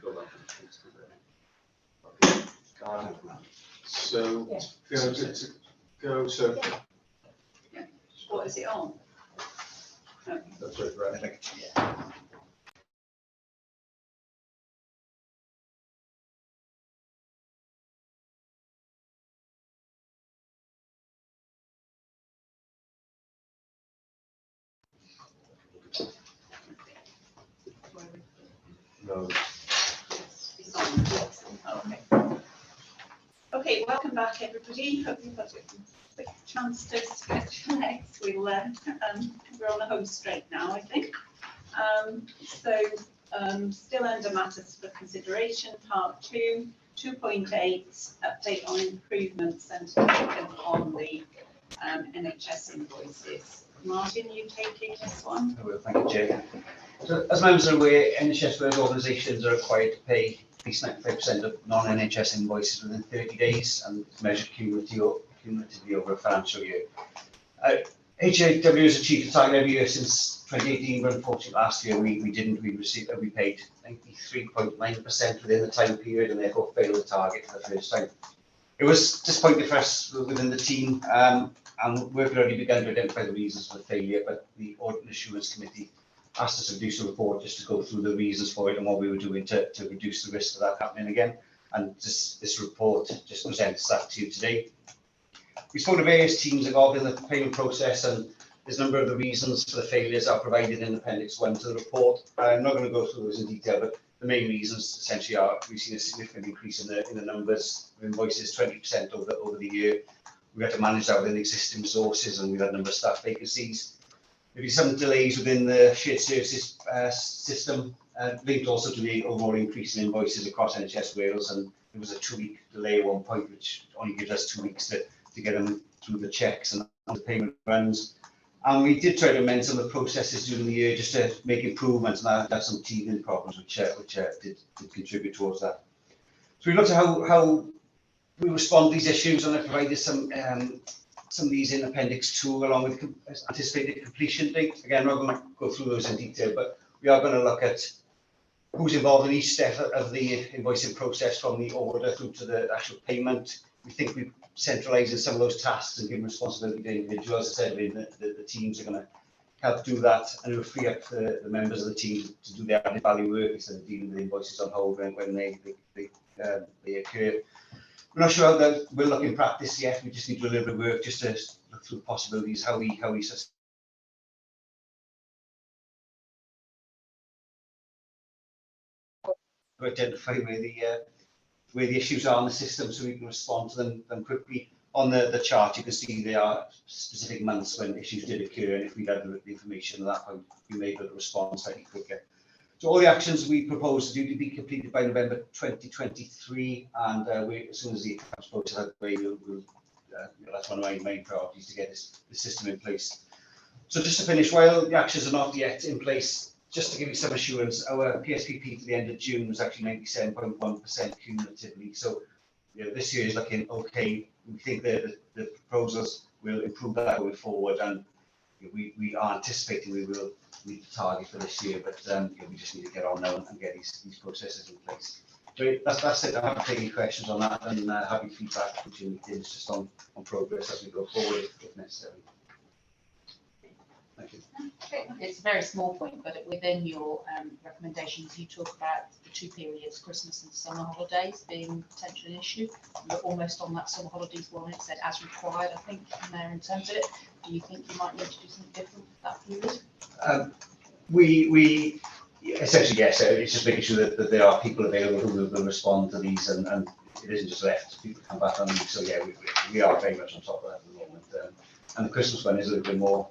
Go back and so, Fiona, to go, so. What is it on? No. That's right, right. No. It's on. Okay. Okay, welcome back, everybody. Hope you've got a quick chance to stretch your legs. We're on the home straight now, I think. Still under matters for consideration, part 2, 2.8, update on improvements and significant on the NHS invoices. Martin, you taking this one? I will, thank you, Jay. So, as members are aware, NHS Wales organisations are required to pay at least 95% of non-NHS invoices within 30 days, and it's measured cumulatively over a financial year. HAW has achieved a target every year since 2018, but unfortunately last year we didn't. We paid 93.9% within the time period, and therefore failed the target for the first time. It was disappointing for us within the team, and work had already begun to identify the reasons for the failure, but the Audit and Assurance Committee asked us to produce a report just to go through the reasons for it and what we were doing to reduce the risk of that happening again. And this report just presents that to you today. We spoke to various teams involved in the payment process, and there's a number of the reasons for the failures are provided in Appendix 1 to the report. I'm not going to go through those in detail, but the main reasons essentially are we've seen a significant increase in the numbers of invoices, 20% over the year. We had to manage that within existing resources, and we've had a number of staff vacancies. Maybe some delays within the shared services system, linked also to the overall increase in invoices across NHS Wales, and there was a 2-week delay at one point, which only gives us 2 weeks to get them through the checks and the payment runs. And we did try to amend some of the processes during the year just to make improvements, and that's some teething problems which did contribute towards that. So we looked at how we respond to these issues, and I provided some of these in Appendix 2 along with anticipated completion date. Again, I'm not going to go through those in detail, but we are going to look at who's involved in each step of the invoicing process, from the order through to the actual payment. We think we've centralised some of those tasks and given responsibility to individuals. As I said, the teams are going to help do that, and it will free up the members of the team to do their added value work instead of dealing with invoices on hold when they occur. We're not sure how that will look in practice yet. We just need to do a little bit of work just to look through the possibilities, how we identify where the issues are in the system, so we can respond to them quickly. On the chart, you can see there are specific months when issues did occur, and if we had the information at that point, we may be able to respond slightly quicker. So all the actions we propose to do to be completed by November 2023, and as soon as the accounts process out the way, that's one of my main priorities, to get the system in place. So just to finish, while the actions are not yet in place, just to give you some assurance, our PSPP to the end of June was actually 97.1% cumulatively. So this year is looking okay. We think that the proposals will improve that going forward, and we are anticipating we will meet the target for this year, but we just need to get on now and get these processes in place. So that's it. I'm happy to take any questions on that, and happy feedback from your meetings just on progress as we go forward if necessary. Thank you. It's a very small point, but within your recommendations, you talk about the 2 periods, Christmas and summer holidays, being potentially an issue. We're almost on that summer holidays one. It said as required, I think, in there in terms of it. Do you think you might need to do something different for that period? We essentially, yes. It's just making sure that there are people available who will respond to these, and it isn't just left people come back on leave. So yeah, we are very much on top of that at the moment. And the Christmas one is a little bit more.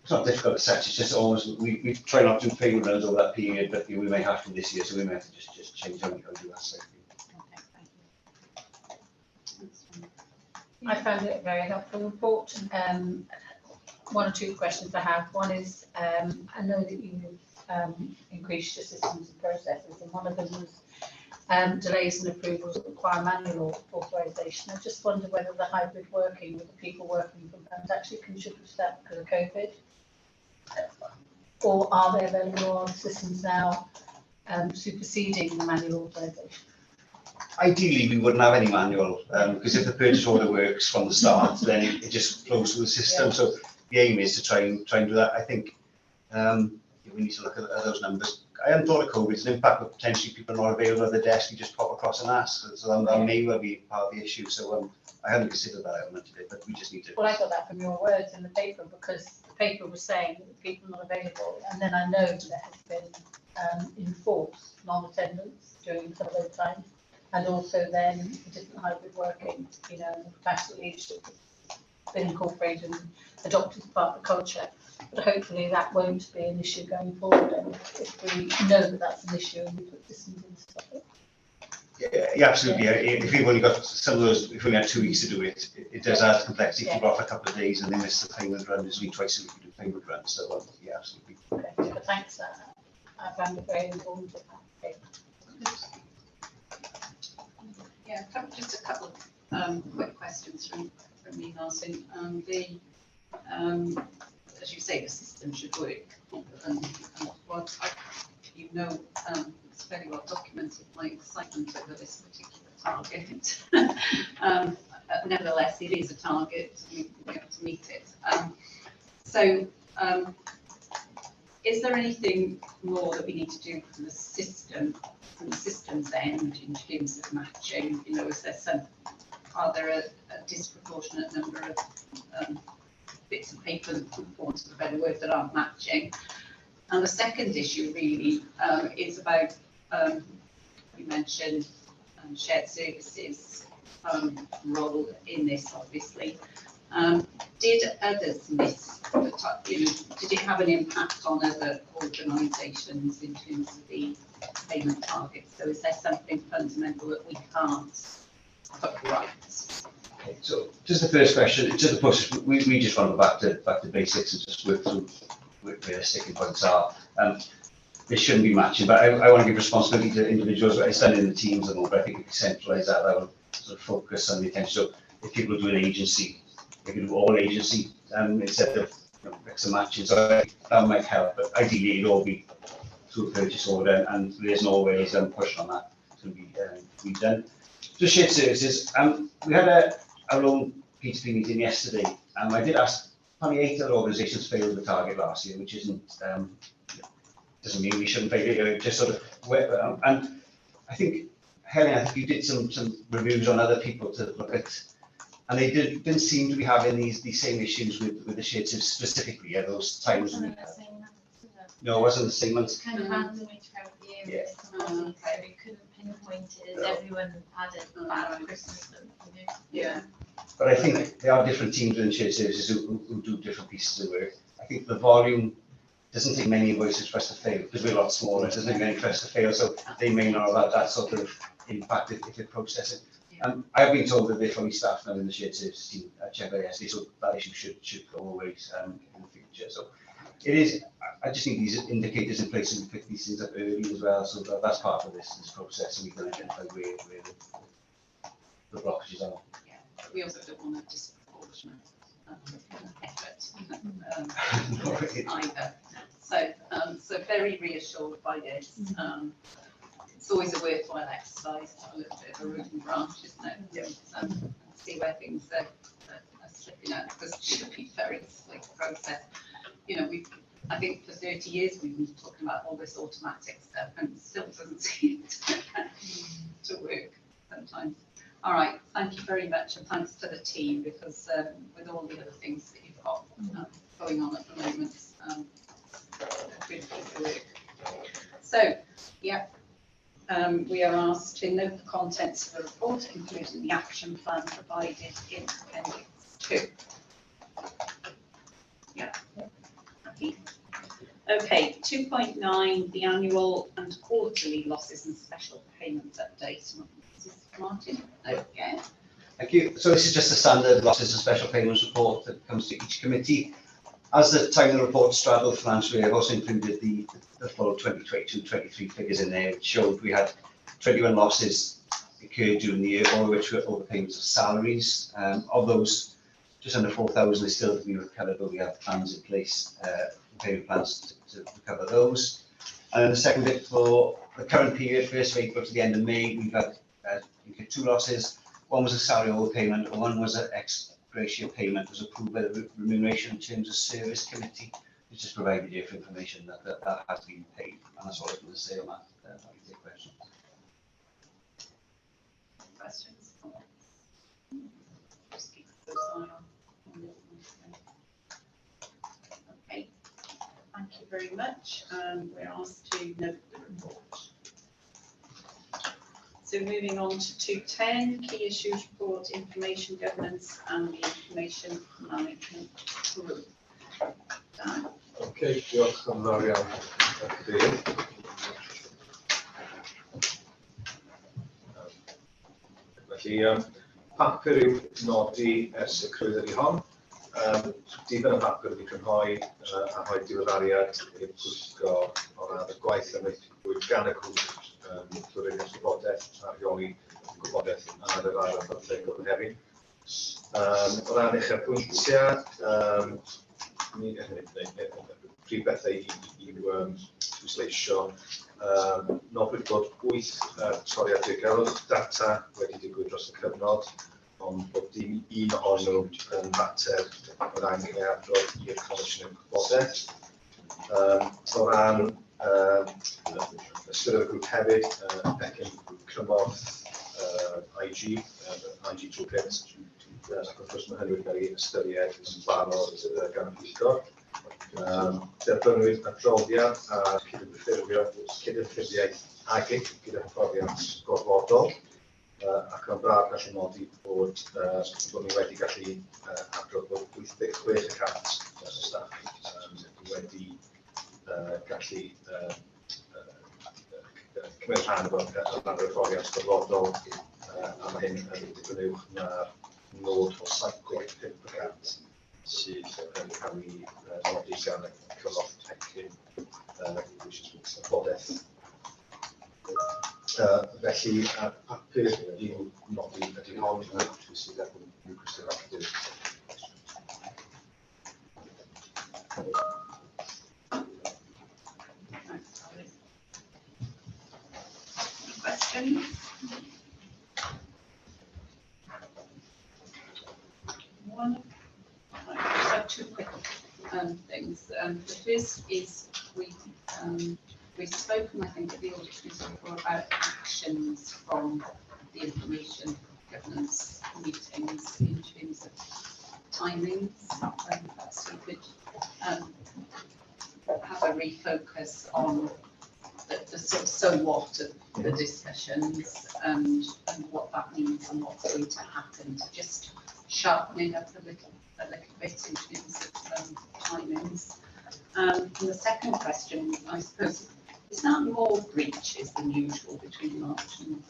It's not difficult to set. It's just almost we try not to do payment runs over that period, but we may have to this year, so we may have to just change how we do that safely. Okay, thank you. I found it a very helpful report. 1 or 2 questions I have. One is, I know that you increased your systems and processes, and one of them was delays in approvals that require manual authorisation. I just wonder whether the hybrid working with the people working from home actually contributes to that because of COVID, or are they available on systems now superseding the manual authorisation? Ideally, we wouldn't have any manual, because if the purchase order works from the start, then it just flows through the system. Yeah. So the aim is to try and do that. I think we need to look at those numbers. I hadn't thought of COVID as an impact, but potentially people not available at the desk, you just pop across and ask. So that may well be part of the issue. So I haven't considered that element of it, but we just need to. Well, I got that from your words in the paper, because the paper was saying that people not available, and then I know that there has been enforced non-attendance during some of those times, and also then the different hybrid working, you know, professional leadership has been incorporated and adopted as part of the culture. But hopefully that won't be an issue going forward, and if we know that that's an issue and we put systems in to stop it. Yeah, absolutely. Yeah. If we've only got some of those, if we only had 2 weeks to do it, it does add complexity. If you're off a couple of days and they miss the payment run, there's only twice a week to do payment run. So yeah, absolutely. Okay, but thanks for that. I found it very important. Okay. Yeah, just a couple of quick questions from me, Martin. As you say, the system should work. And what you know, it's very well documented my excitement over this particular target. Nevertheless, it is a target. We have to meet it. Is there anything more that we need to do from the system, from the system's end, in terms of matching? You know, are there a disproportionate number of bits of paper, for want of a better word, that aren't matching? And the second issue really is about, you mentioned shared services role in this, obviously. Did others miss the time? You know, did it have an impact on other organisations in terms of the payment targets? So is there something fundamental that we can't put right? Okay, so just the first question, just the process, we just want to go back to basics and just work through where the sticking points are. This shouldn't be matching, but I want to give responsibility to individuals. It's done in the teams and all, but I think if we centralise that, that will sort of focus on the attention. So if people do an agency, they can do all agency instead of mix and matching. So that might help, but ideally it'd all be through a purchase order, and there's always push on that to be done. Just shared services. We had our own P2P meeting yesterday, and I did ask, only 8 other organisations failed the target last year, which isn't doesn't mean we shouldn't fail it. Just sort of, and I think Helen, I think you did some reviews on other people to look at, and they didn't seem to be having these same issues with the shared services specifically at those times. No, it wasn't the same ones. Kind of randomly throughout the year, so we couldn't pinpoint it as everyone had a bad Christmas. Yeah. But I think there are different teams in shared services who do different pieces of work. I think the volume doesn't take many invoices for us to fail, because we're a lot smaller. It doesn't take many for us to fail, so they may not have had that sort of impact if they process it. I've been told that they're fully staffed now in the shared services team at AAC, so that issue should go away in the future. So it is. I just need these indicators in place and pick these things up early as well. So that's part of this process, and we can identify where the blockages are. Yeah, but we also don't want a disproportionate effort either. So very reassured by this. It's always a worthwhile exercise to have a little bit of a root and branch, isn't it? Yeah. See where things are slipping out, because it should be very slick process. You know, I think for 30 years we've been talking about all this automatic stuff, and it still doesn't seem to work sometimes. All right, thank you very much, and thanks to the team, because with all the other things that you've got going on at the moment, good work. So, yeah, we are asked to note the contents of the report, including the action plan provided in Appendix 2. Yeah. Okay, 2.9, the annual and quarterly losses and special payments update. Martin, okay. Thank you. So this is just a standard losses and special payments report that comes to each committee. As the time of the report straddled financial year, I've also included the full 2022-23 figures in there, which showed we had 21 losses occurred during the year, all of which were overpayments of salaries. Of those, just under 4,000 is still to be recovered, but we have plans in place, payment plans to recover those. And then the second bit for the current period, 1st of April to the end of May, we've had two losses. One was a salary overpayment, and one was an ex gratia payment, was approved by the Remuneration and Terms of Service Committee, which just provided you for information that has been paid. And that's all I can say on that. I'll take questions. Questions? Just keep those eye on okay, thank you very much. We're asked to note the report. So moving on to 210, key issues report, information governance and the information management group. Dan? Okay, diolch yn fawr iawn. Felly, papur yw nodi ers y crwydr I hon. Difyn y papur wedi crynhoi a rhoi diweddariad i'r pwyllgor o ran y gwaith ymwneud gan y grŵp Llwyddiant Gwybodaeth a rheoli gwybodaeth ar yr ail bymtheg o Mehefin. O ran eich apwyntiau, prif bethau i'w pwysleisio, nodwyd bod 8 toriad diogelwch data wedi digwydd dros y cyfnod, ond bod dim un ohonyn nhw yn fater o'r angen ei adrodd i'r Comisiynydd Gwybodaeth. O ran ystyr y grŵp hefyd, becyn cymorth IG toolkit, ac wrth gwrs mae hynny wedi cael ei ystyried yn barod gan y pwyllgor. Derbynwyd adroddiad a cydymffurfiaeth agig gyda hyfforddiant gorfodol, ac yn braf gallu nodi bod ni wedi gallu adrodd bod 86% y staff wedi gallu cymryd rhan o'r hyfforddiant gorfodol, a mae hyn yn dibynnu uwch na'r nod o 75% sydd yn cael ei nodi gan y cyfnod pecyn gwybodaeth. Felly, papur i'w nodi ydy hon sydd yn cwestiwn actif. Questions? One. I have 2 quick things. The first is we've spoken, I think, at the audit committee before about actions from the information governance meetings in terms of timings. Perhaps we could have a refocus on the sort of so what of the discussions and what that means and what's going to happen, to just sharpening up a little bit in terms of timings. And the second question, I suppose, is that more breaches than usual between March and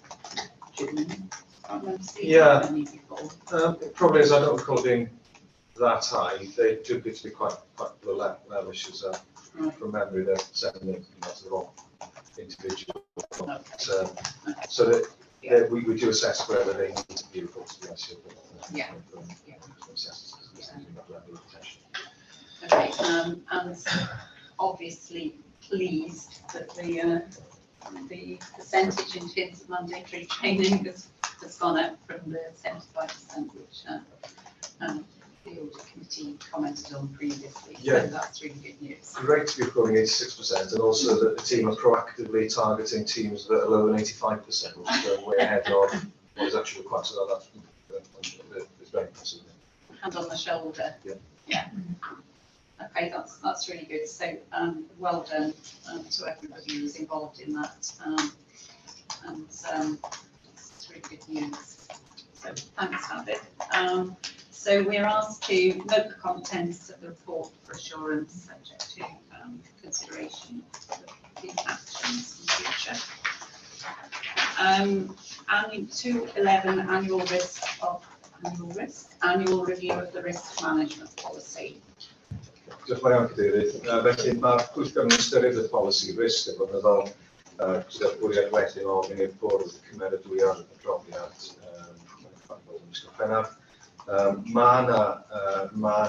June? I remember seeing that many before. The problem is I don't recall being that high. They do get to be quite low issues. From memory, they're 7 to the wrong individual. So that we do assess whether they need to be reported to the ICO. Okay, and obviously pleased that the percentage in terms of mandatory training has gone up from the 75%, which the audit committee commented on previously. Yeah. So that's really good news. Great to be recording 86%, and also that the team are proactively targeting teams that are lower than 85%, which is going way ahead of what is actually required. So that's very impressive. Hand on the shoulder. Yeah. Okay, that's really good. So well done to everybody who's involved in that, and it's really good news. So thanks, David. So we're asked to note the contents of the report for assurance, subject to consideration of the actions in future. And 211 annual review of the risk management policy. Diolch yn fawr iawn, Cadeirydd. Felly mae'r pwyllgor yn ystyried y polisi risg y blynyddol gyda'r bwriad wedyn o ofyn i'r bwrdd cymeradwyo'r adroddiad Mae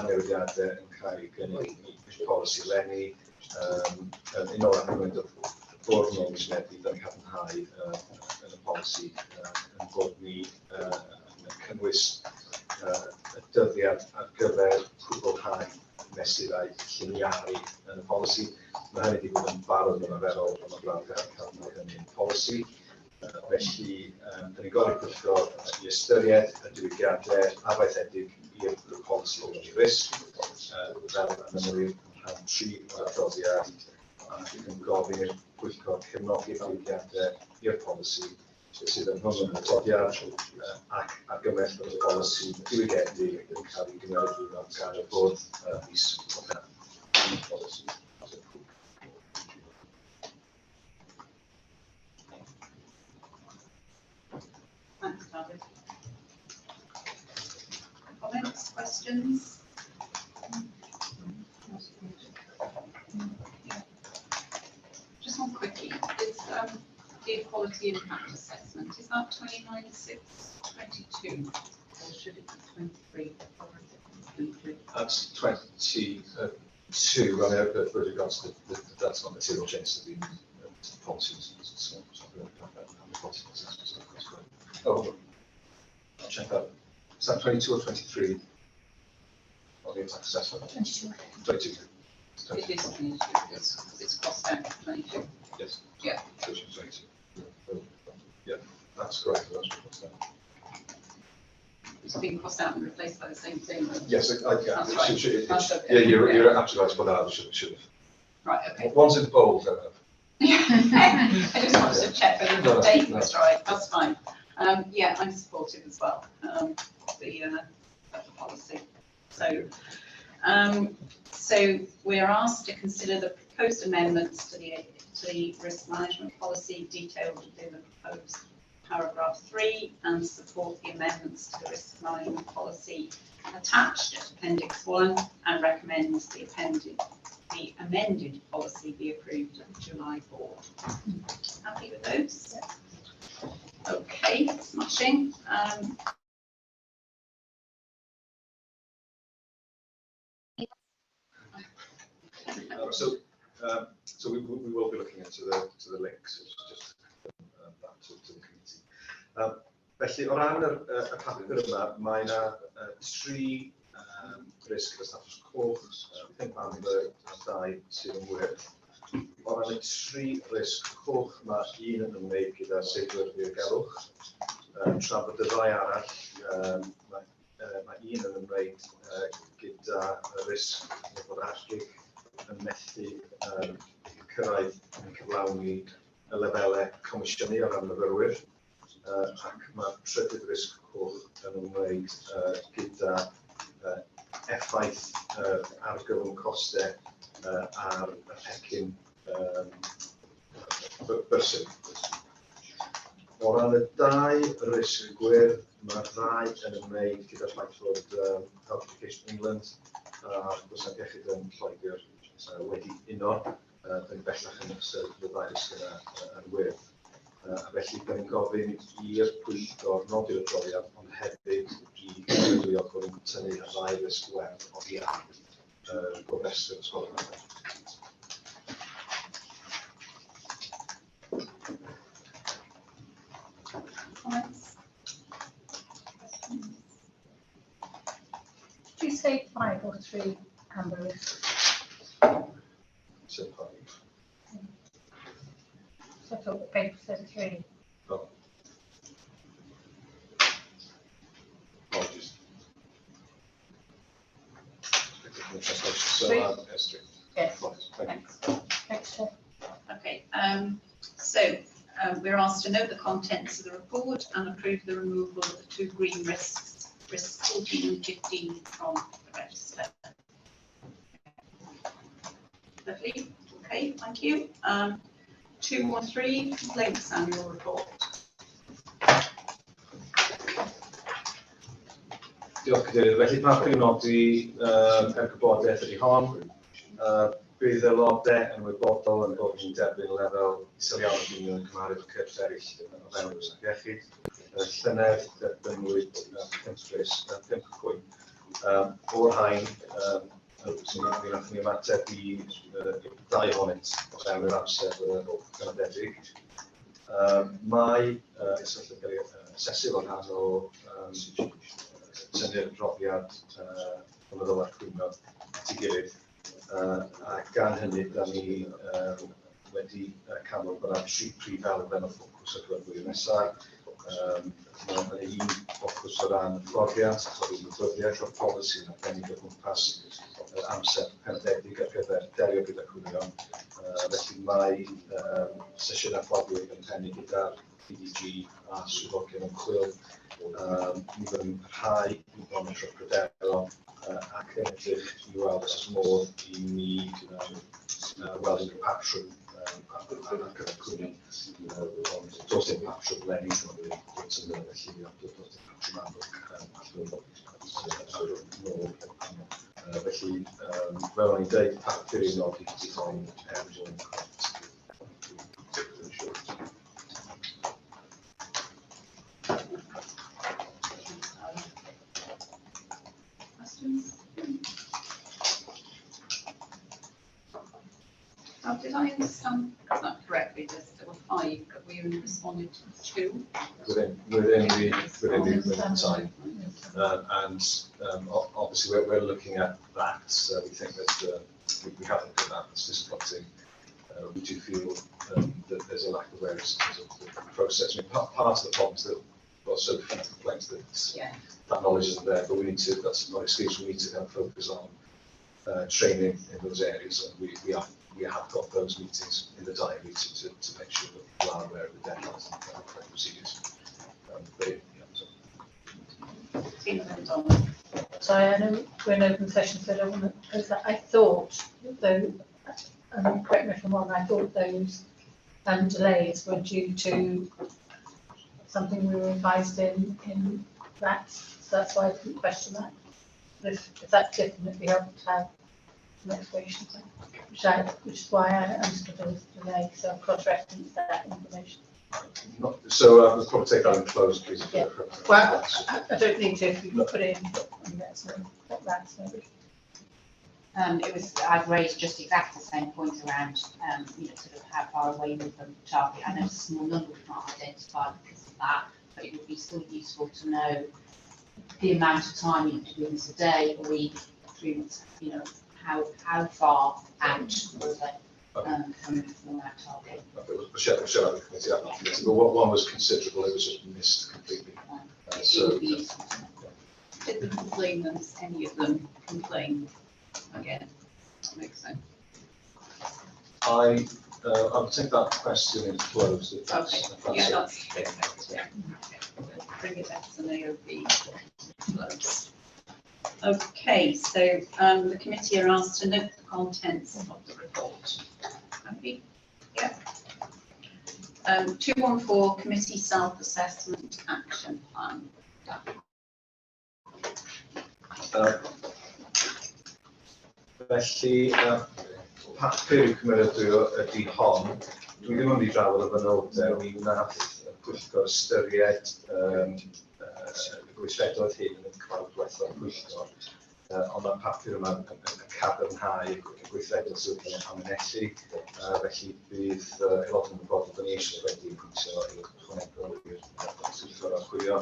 newyddiadau yn cael ei gynnig i polisi lenni yn unol â hwnnw bod yn ôl mis Medi, da ni cadarnhau yn y polisi yn bod ni yn cynnwys y dyddiad ar gyfer cwblhau mesurau lliniaru yn y polisi. Mae hynny wedi bod yn barod yn ymarferol am y braf cadarnhau hynny'n polisi. Felly, da ni'n gorau pwyllgo i ystyried y diwygiadau afaethedig i'r polisi o risg, fel ymwneud rhan 3 o'r adroddiad, ac yn gofyn i'r pwyllgo cefnogi diwygiadau i'r polisi sydd yn hwnnw yn adroddiad ac argymell bod y polisi diwygiedig yn cael ei gymerydwy gan y bwrdd mis Chwefror. Thanks, David. Comments, questions? Just one quickie. Is the equality impact assessment, is that 29/6/22 or should it be 23? Or is it 23? That's 22. I mean, with regards to that's not material changes to the policies. So oh, I'll check that. Is that 22 or 23? On the impact assessment? 22. 22. It is 22, it's crossed out to 22. Yes. Yeah. 22. Yeah, that's correct. That's It's been crossed out and replaced by the same thing. yes, yeah. That's right. That's okay. Yeah, you're absolutely right. But that should have. Right, okay. One's in bold. I just wanted to check whether the No, date no. was right, that's fine. Yeah, I'm supportive as well, of the policy. So we're asked to consider the proposed amendments to the risk management policy detailed within the proposed paragraph 3 and support the amendments to the risk management policy attached at appendix 1 and recommends the amended policy be approved at the July board. Happy with those? Okay, smashing. So we will be looking into the links, just that to the committee. Felly, o ran y papur yma, mae yna 3 risg y status coch, pump amber a 2 sydd yn wyrdd. O ran y 3 risg coch, mae un yn ymwneud gyda seigwyr ddirgelwch, tra bod y 2 arall, mae un yn ymwneud gyda risg bod argig yn methu cyrraedd yn cyflawni y lefelau comisiynu o ran myfyrwyr, ac mae trydydd risg coch yn ymwneud gyda effaith argyfwng costau ar y pecyn bysyn. O ran y 2 risg gwyrdd, mae'r 2 yn ymwneud gyda'r ffaith fod Health Education England a Gwasanaeth Iechyd yn Lloegr wedi uno, yn bellach yn ystod y 2 risg yna yn wyrdd. A felly, da ni'n gofyn i'r pwyllgor nodi'r adroddiad, ond hefyd i gwybodwyo bod yn tynnu y 2 risg werth o fian gofrestr ysgolion. Comments? Do you say 5 or 3 amber risks? So, 5. So I thought the paper said 3. Oh. Apologies. So, yes, 3. Yes. Thank you. Thanks, Chair. Okay, so we're asked to note the contents of the report and approve the removal of the 2 green risks, risks 14 and 15 from the register. Lovely, okay, thank you. 2 or 3 complaints annual report. Diolch Cadeirydd. Felly mae priwnodi gwybodaeth ydy hon. Bydd aelodau yn wybodol yn bod yn derbyn lefel isel iawn o dynion yn cymharu efo cyrff eraill o fewn y gwasanaeth iechyd. Llynedd derbynwyd 5 cwyn. O'r rhain, So mi nath ni ymateb i dau ohonynt o fewn yr amser ganadedig. Mae sefyllfa'n cael ei asesu fel rhan o tynnu'r profiad blynyddoedd cwyno at ei gilydd. A gan hynny, da ni wedi canol bod am 3 prif elfen o ffocws ar gyfer blwyddyn nesaf. Mae un ffocws o ran hyfforddiant, ymwybyddiaeth o'r polisi yn arbennig o gwmpas amser penodedig ar gyfer delio gyda cwynion. Felly mae sesiwn hyfforddiant yn pennu gyda'r PDG a swyddogion ymchwil. Ni fydd yn rhai i monitro pryderon ac yn edrych i weld os oes modd i ni weld yn y patrwm ar gyfer cwynion. Ond does dim patrwm lenni, felly does dim patrwm amlwg felly, fel o'n i'n dweud, papur i'n nodi ond Now, did I understand that correctly? There were 5, but we only responded to 2. within the time. Obviously we're looking at that. We think that we haven't looked at that. It's disappointing. We do feel that there's a lack of awareness in terms of the process. I mean, part of the problem is that we've got so few complaints that that knowledge isn't there. But we need to. That's not an excuse. We need to kind of focus on training in those areas, and we have got those meetings in the diary to make sure that people are aware of the deadlines and the correct procedures. So I know we're in open session, so I don't want to, I thought, though, correct me if I'm wrong, I thought those delays were due to something we were advised in that, so that's why I didn't question that. But if that's different, it'd be helpful to have an explanation, which is why I understood there was a delay, so I've cross-referenced that information. So we'll probably take that in close, please. Yeah. Well, I don't need to, if you can put it in, that's maybe. I've raised just exactly the same point around, sort of how far away with the target. I know it's a small number we've not identified because of that, but it would be still useful to know the amount of time you could do this a day, a week, 3 months, how far out were they coming from that target. But one was considerable, it was just missed completely. Did the complainants, any of them complain again? That makes sense. I'll take that question in closed. Okay, yeah, that's perfect, yeah. Bring it back to the AOB close. Okay, so the committee are asked to note the contents of the report. Happy? Yeah. 214 Committee Self-Assessment Action Plan. Felly, papur yw cymeradwyo ydy hon. Dwi ddim yn mynd i drafod y fanylder, mi wnaeth pwyllgor ystyried y gweithredoedd hyn yn y cyfarfod diwethaf pwyllgor. Ond mae'r papur yma yn cadarnhau y gweithredoedd sydd yn amynellu. Felly bydd aelod yn gwybod bod ni eisiau wedi pwyntio i'r ychwanegol i'r swyddfa chwilio.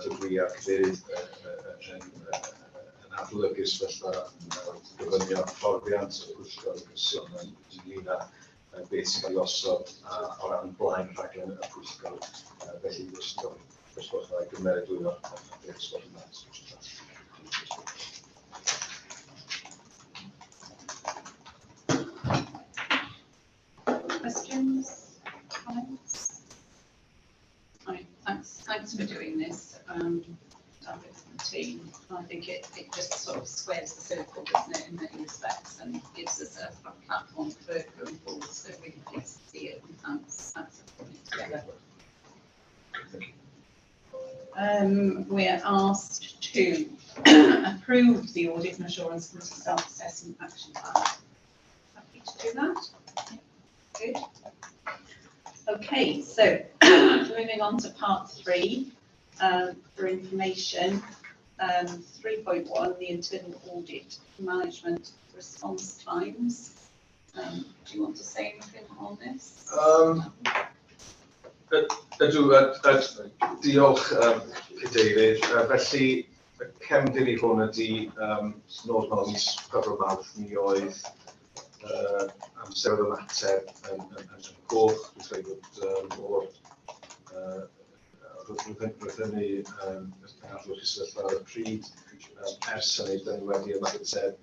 Dydw i a cyfeirydd yn adolygus felly gyfynnu fforddiant o pwyllgor y gysion yn ynglyn â beth sy'n cael ei osod o ran blaen rhaglen y pwyllgor. Felly dysgwrs mae gymeradwyo beth sy'n yma. Questions? Comments? Right, thanks for doing this. David and the team. I think it just sort of squares the circle, doesn't it, in many respects, and gives us a platform for going forward. So really pleased to see it, and thanks for putting it together. We're asked to approve the Audit and Assurance Committee Self-Assessment Action Plan. Happy to do that? Good. Okay, so moving on to part 3 for information. 3.1, the internal audit management response times. Do you want to say anything on this? Diolch Cadeirydd. Felly y cefndir I hwn ydy nôl mewn mis Chwefror Mawrth mi oedd amser oedd ymateb yn goch. Dwi'n dweud bod roedd hynny yn adlwch I sefyllfa ar y pryd. Ers hynny, da ni wedi ymateb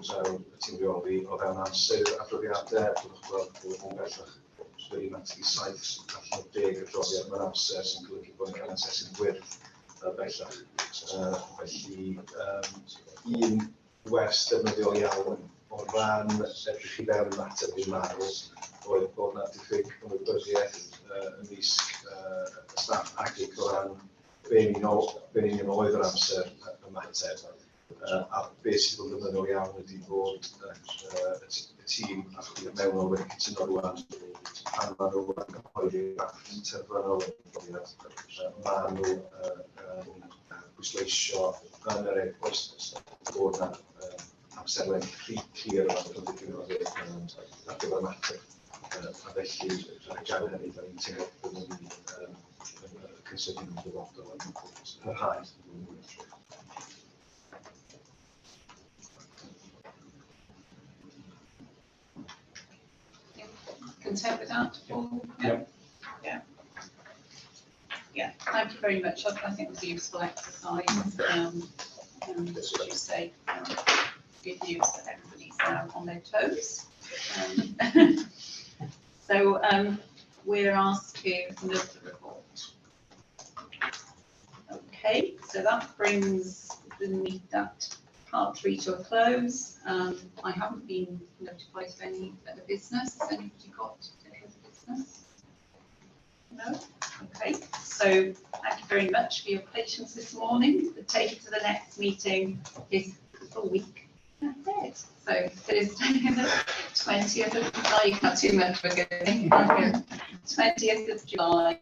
draw y tîm reoli o fewn amser adroddiadau. Byddwch gweld bod hwn bellach wedi mathu 7 allan o 10 adroddiad mewn amser sy'n golygu bod ni'n cael yn asesu'n gwyrth bellach. Felly, un wers defnyddiol iawn o ran edrych I fewn mater fi'n marw oedd bod yna diffyg ymwybyddiaeth ymysg y staff agig o ran be ni'n oedd yr amser ymateb. A beth sydd yn ddefnyddiol iawn ydy bod y tîm mewnol wedi cytuno rwan pan maen nhw yn cyhoeddi drafft terfynol maen nhw bwysleisio yn yr e-bost bod yna amserlen clir o ran ar gyfer mater. A felly, gan hynny, da ni'n teimlo bod nhw'n cynsylltu yn dyfodol yn parhau. Content with that, Paul? Yeah. Yeah, thank you very much. I think it was a useful exercise. And as you say, good news that everybody's on their toes. So we're asked to note the report. Okay, so that brings that part 3 to a close. I haven't been notified of any other business. Has anybody got any other business? No? Okay, so thank you very much for your patience this morning. The date to the next meeting is a week ahead. So Thursday, the 20th of July, you can't too much for going. 20th of July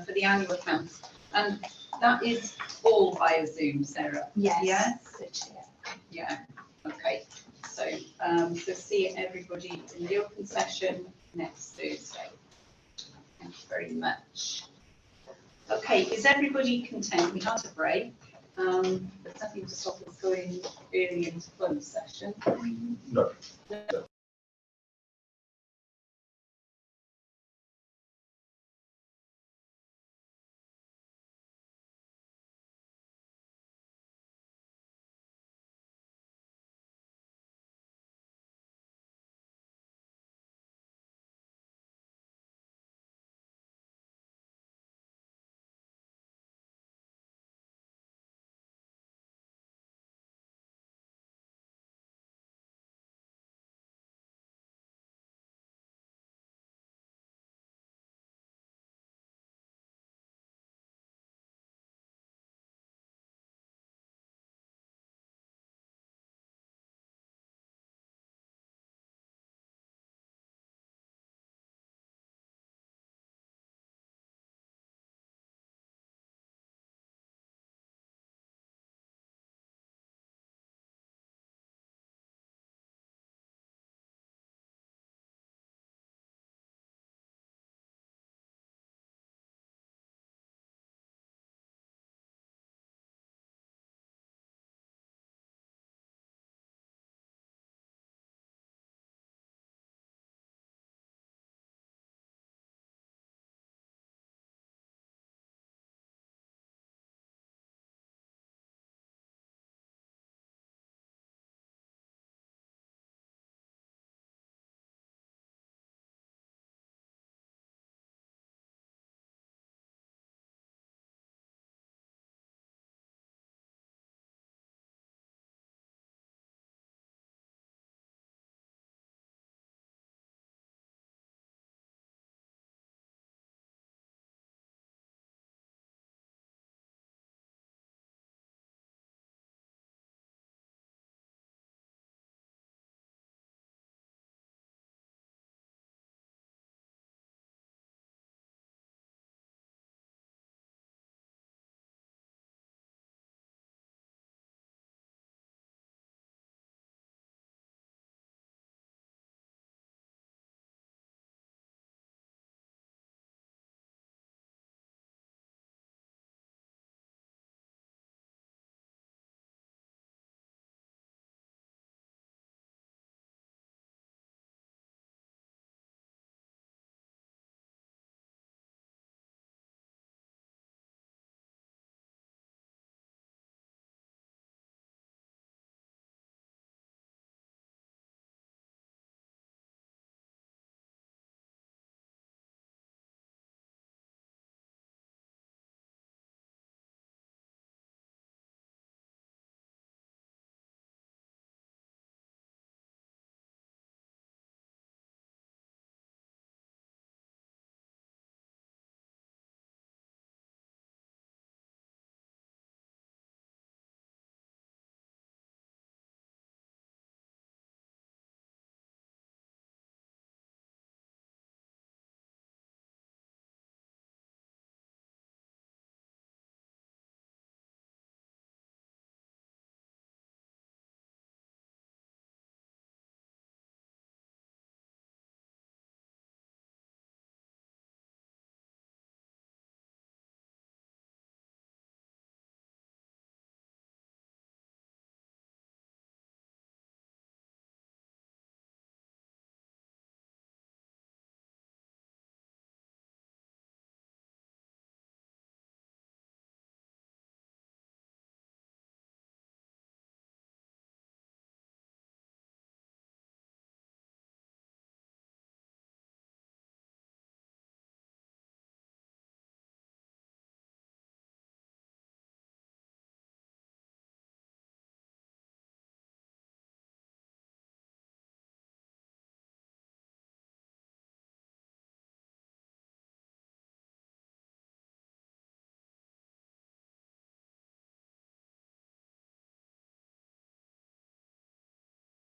for the annual accounts. And that is all via Zoom, Sarah? Yes. Yes? Yeah, okay. So, so see everybody in the open session next Thursday. Thank you very much. Okay, is everybody content? We had a break. There's nothing to stop us going early into closed session. No.